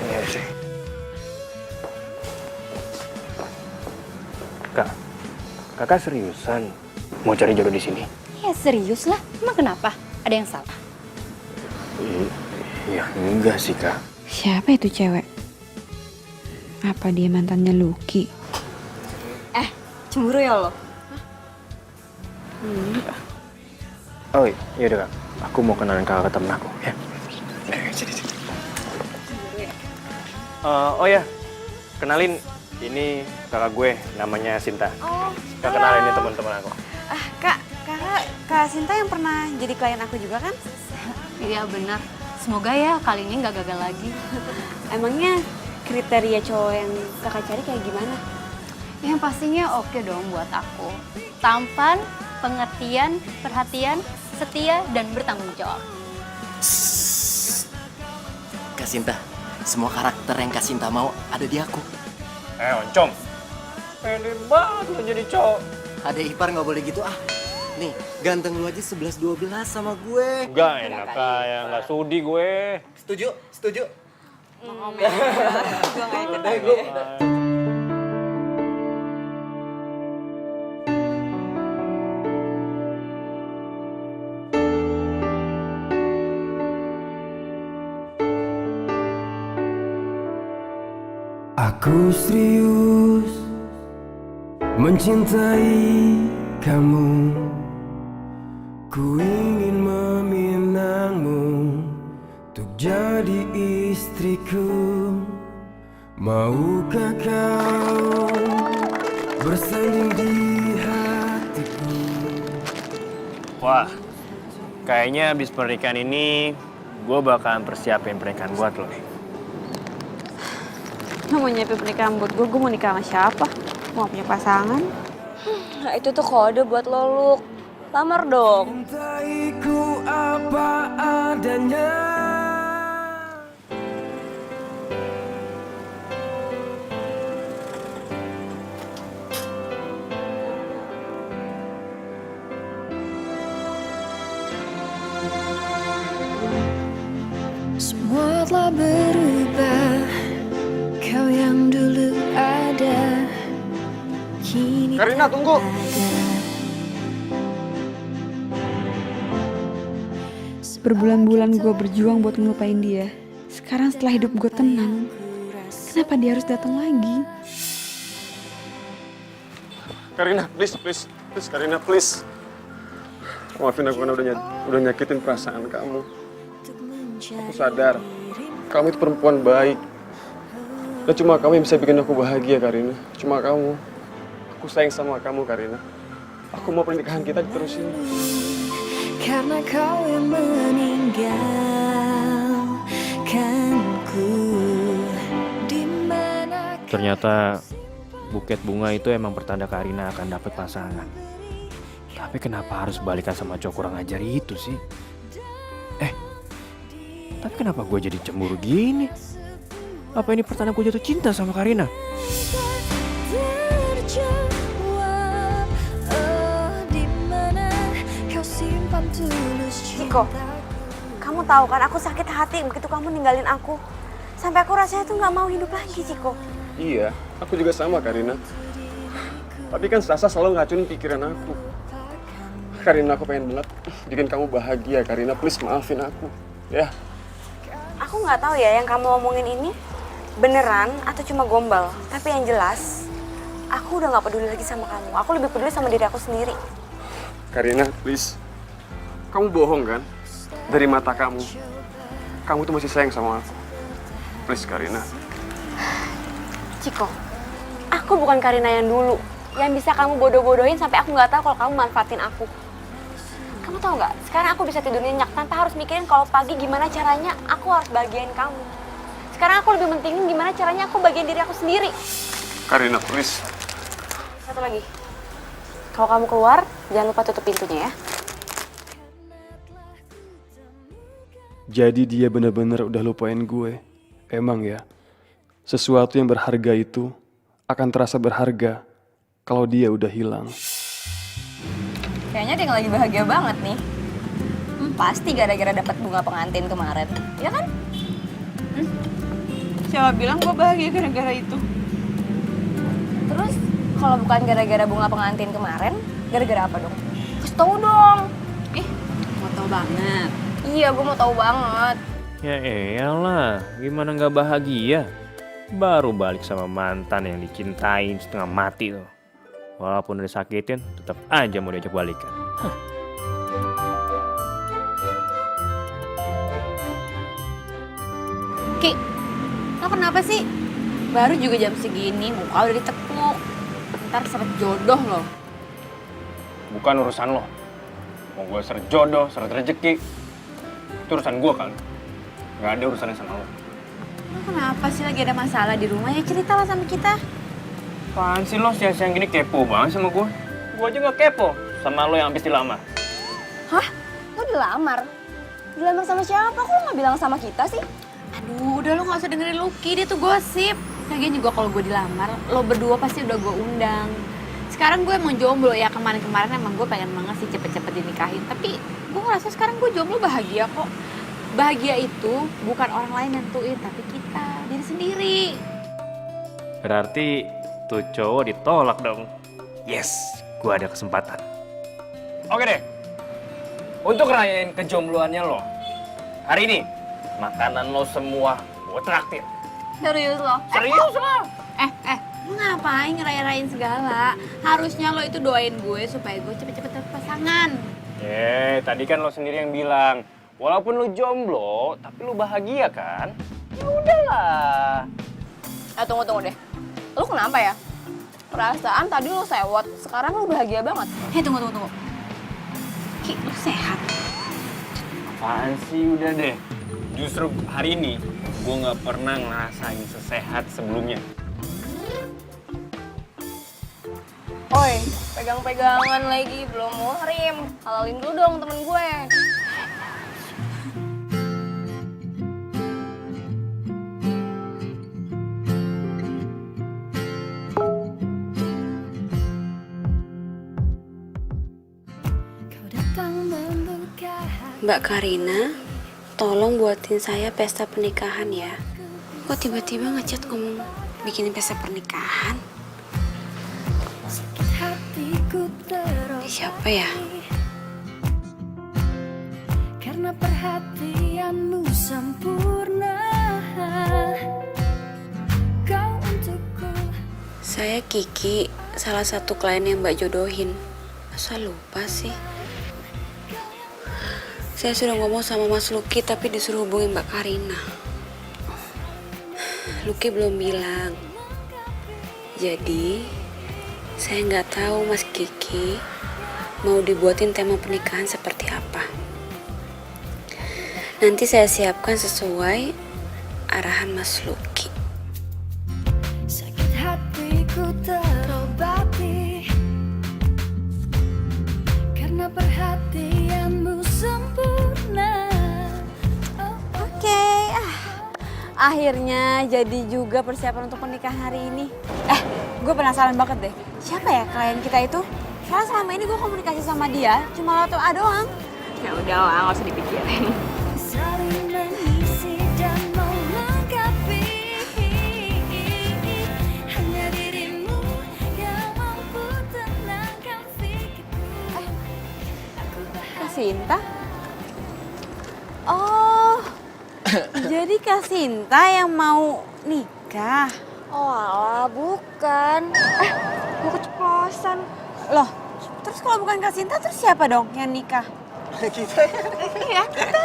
Iya sih. Kak, kakak seriusan mau cari jodoh di sini? Ya serius lah, emang kenapa? Ada yang salah? Iya, enggak sih Kak. Siapa itu cewek? Apa dia mantannya Lucky? Cemburu ya lo? Oh iya udah Kak, aku mau kenalin kakak ke temen aku ya. Sini. Oh ya, kenalin ini kakak gue namanya Sinta. Oh, Kak kenalin ini teman-teman aku. Kak Sinta yang pernah jadi klien aku juga kan? Iya benar. Semoga ya kali ini nggak gagal lagi. Emangnya kriteria cowok yang kakak cari kayak gimana? Yang pastinya oke dong buat aku. Tampan, pengertian, perhatian, setia, dan bertanggung jawab. Kak Sinta, semua karakter yang Kak Sinta mau ada di aku. Oncom. Pede banget lo jadi cowok. Ada ipar nggak boleh gitu ah. Nih, ganteng lu aja 11-12 sama gue. Gak enak kayak, gak sudi gue. Setuju? Setuju? Gue gak ikut. Aku serius mencintai kamu. Ku ingin meminangmu untuk jadi istriku. Maukah kau bersanding di hatiku? Wah, kayaknya abis pernikahan ini gue bakalan persiapin pernikahan buat lo nih. Lo mau nyiapin pernikahan buat gue mau nikah sama siapa? Mau punya pasangan? Nah itu tuh kode buat lo, Luk. Lamar dong. Cintaiku apa adanya. Semua telah berubah. Kau yang dulu ada, kini Karina, tunggu. Berbulan-bulan gue berjuang buat ngelupain dia. Sekarang setelah hidup gue tenang, kenapa dia harus datang lagi? Karina, please Karina, please. Maafin aku karena udah nyakitin perasaan kamu. Aku sadar, kamu itu perempuan baik. Dan cuma kamu yang bisa bikin aku bahagia, Karina. Cuma kamu. Aku sayang sama kamu, Karina. Aku mau pernikahan kita diterusin. karena kau yang meninggalkanku. Ternyata buket bunga itu emang pertanda Karina akan dapet pasangan. Tapi kenapa harus balikan sama cowok kurang ajar itu sih? Tapi kenapa gue jadi cemburu gini? Apa ini pertanda gue jatuh cinta sama Karina? Ciko, kamu tahu kan aku sakit hati begitu kamu ninggalin aku. Sampai aku rasanya tuh nggak mau hidup lagi, Ciko. Iya, aku juga sama, Karina. Tapi kan Sasa selalu ngacunin pikiran aku. Karina, aku pengen banget bikin kamu bahagia, Karina. Please maafin aku, ya. Aku nggak tahu ya yang kamu omongin ini beneran atau cuma gombal. Tapi yang jelas, aku udah nggak peduli lagi sama kamu. Aku lebih peduli sama diri aku sendiri. Karina, please. Kamu bohong kan? Dari mata kamu. Kamu tuh masih sayang sama aku. Please, Karina. Ciko, aku bukan Karina yang dulu. Yang bisa kamu bodoh-bodohin sampai aku nggak tahu kalau kamu manfaatin aku. Kamu Kamu tahu nggak? Sekarang aku bisa tidur nyenyak tanpa harus mikirin kalau pagi gimana caranya aku harus bahagiain kamu. Sekarang aku lebih pentingin gimana caranya aku bagian diri aku sendiri. Karina, please. Satu lagi. Kalau kamu keluar, jangan lupa tutup pintunya ya. Jadi dia bener-bener udah lupain gue. Emang ya, sesuatu yang berharga itu akan terasa berharga kalau dia udah hilang. Kayaknya dia lagi bahagia banget nih. Pasti gara-gara dapat bunga pengantin kemarin, ya kan? Siapa bilang gue bahagia gara-gara itu? Terus kalau bukan gara-gara bunga pengantin kemarin, gara-gara apa dong? Kasih tau dong. Mau tau banget. Iya, gue mau tahu banget. Ya eyalah, gimana nggak bahagia? Baru balik sama mantan yang dicintain setengah mati tuh. Walaupun udah sakitin, tetap aja mau diajak balikan. Ki, lo kenapa sih? Baru juga jam segini, muka udah ditekuk. Ntar seret jodoh lo. Bukan urusan lo. Mau gue seret jodoh, seret rezeki. Itu urusan gue kan. Gak ada urusannya sama lo. Lo kenapa sih lagi ada masalah di rumah? Ya ceritalah sama kita. Apaan sih lo siang-siang gini kepo banget sama gue? Gue aja gak kepo sama lo yang habis dilamar. Hah? Lo dilamar? Dilamar sama siapa? Kok lo gak bilang sama kita sih? Aduh, udah lo gak usah dengerin Lucky, dia tuh gosip. Lagian juga kalau gue dilamar, lo berdua pasti udah gue undang. Sekarang gue emang jomblo ya, kemarin-kemarin emang gue pengen banget sih cepet-cepet dinikahin. Tapi gue ngerasa sekarang gue jomblo bahagia kok. Bahagia itu bukan orang lain yang nentuin, tapi kita, diri sendiri. Berarti tuh cowok ditolak dong. Yes, gue ada kesempatan. Oke deh, untuk rayain kejombloannya lo, hari ini makanan lo semua gue traktir. Serius lo? Serius lo? Lu ngapain ngeraya-rayain segala? Harusnya lo itu doain gue supaya gue cepet-cepet dapet pasangan. Tadi kan lo sendiri yang bilang, walaupun lo jomblo, tapi lo bahagia kan? Ya udahlah. Tunggu deh. Lo kenapa ya? Perasaan tadi lo sewot, sekarang lo bahagia banget. Tunggu. Ki, lo sehat? Apaan sih, udah deh. Justru hari ini, gue gak pernah ngerasain sesehat sebelumnya. Oi, pegang-pegangan lagi, belum muhrim. Halalin dulu dong temen gue. Mbak Karina, tolong buatin saya pesta pernikahan ya. Kok tiba-tiba ngechat ngomong bikinin pesta pernikahan? Siapa ya? Karena perhatianmu sempurna, kau untukku. Saya Kiki, salah satu klien yang Mbak jodohin. Masa lupa sih? Saya sudah ngomong sama Mas Lucky tapi disuruh hubungin Mbak Karina. Lucky belum bilang. Jadi, saya nggak tahu Mas Kiki mau dibuatin tema pernikahan seperti apa. Nanti saya siapkan sesuai arahan Mas Lucky. Sakit hatiku terobati karena perhatianmu sempurna. Oke, akhirnya jadi juga persiapan untuk pernikahan hari ini. Gue penasaran banget deh, siapa ya klien kita itu? Karena selama ini gue komunikasi sama dia, cuma lewat WA doang. Ya udah lah, gak usah dipikirin. Saling mengisi dan melengkapi, hanya dirimu yang mampu tenangkan pikirku. Kak Sinta? Oh, jadi Kak Sinta yang mau nikah? Oh alah, bukan. Gue keceplosan. Loh, terus kalau bukan Kak Sinta, terus siapa dong yang nikah? Kita ya? Iya, kita.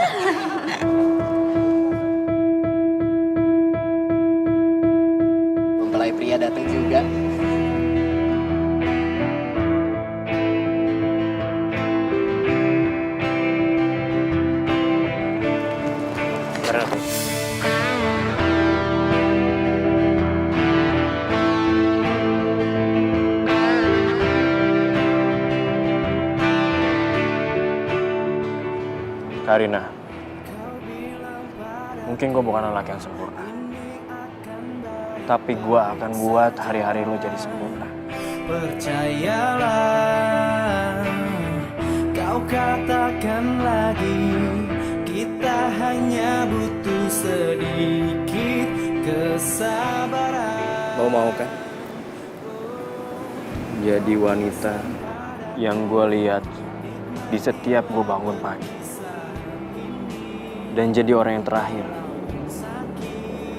Mempelai pria datang juga. Karena tuh. Karina, mungkin gue bukan lelaki yang sempurna, tapi gue akan buat hari-hari lo jadi sempurna. Percayalah, kau katakan lagi, kita hanya butuh sedikit kesabaran. Lo mau kan? Jadi wanita yang gue lihat di setiap gue bangun pagi. Dan jadi orang yang terakhir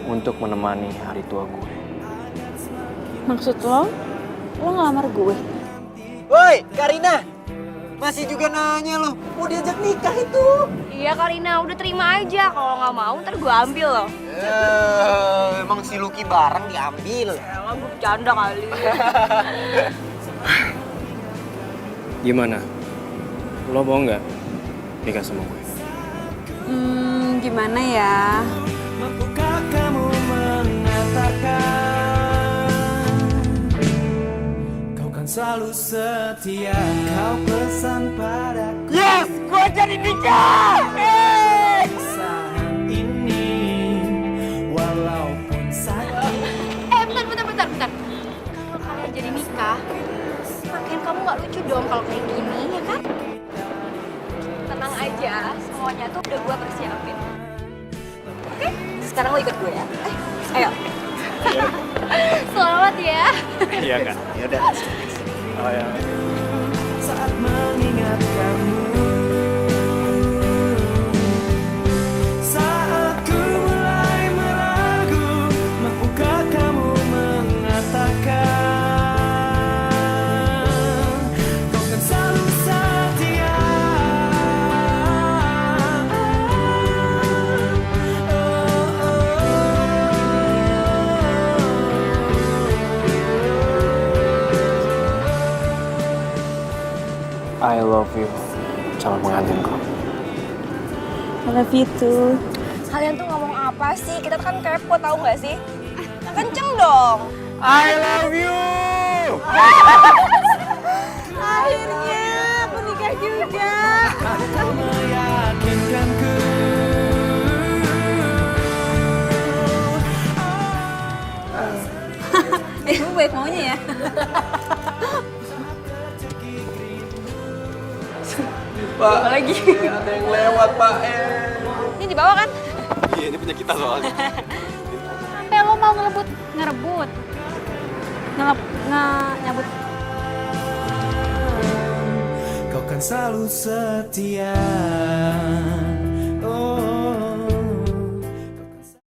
untuk menemani hari tua gue. Maksud lo ngelamar gue? Woi, Karina! Masih juga nanya lo, mau diajak nikah itu? Iya Karina, udah terima aja. Kalau nggak mau ntar gue ambil loh. Emang si Lucky bareng diambil? Emang gue bercanda kali. Gimana? Lo mau nggak nikah sama gue? Gimana ya? Mampukah kamu mengatakan kau kan selalu setia, kau pesan padaku. Yes, gue jadi nikah! Saat ini walaupun sakit. Bentar. Kalau kalian jadi nikah, makin kamu nggak lucu dong kalau kayak gini, ya kan? Tenang aja, semuanya tuh udah gue persiapin. Oke, sekarang lo ikut gue ya. Ayo. Selamat ya. Iya kan? Yaudah. Oh ya. Saat mengingat kamu, saat ku mulai meragu, mampukah kamu mengatakan kau kan selalu setia. I love you, calon pengantinku. I love you too. Kalian tuh ngomong apa sih? Kita kan kepo, tahu nggak sih? Yang kenceng dong. I love you. Akhirnya aku nikah juga. Kau meyakinkanku. Ibu baik maunya ya. Pak, lagi? ada yang lewat, Pak. Ini dibawa kan? Iya, ini punya kita soalnya. Sampai lo mau ngerebut. Nyabut. Kau kan selalu setia. Oh.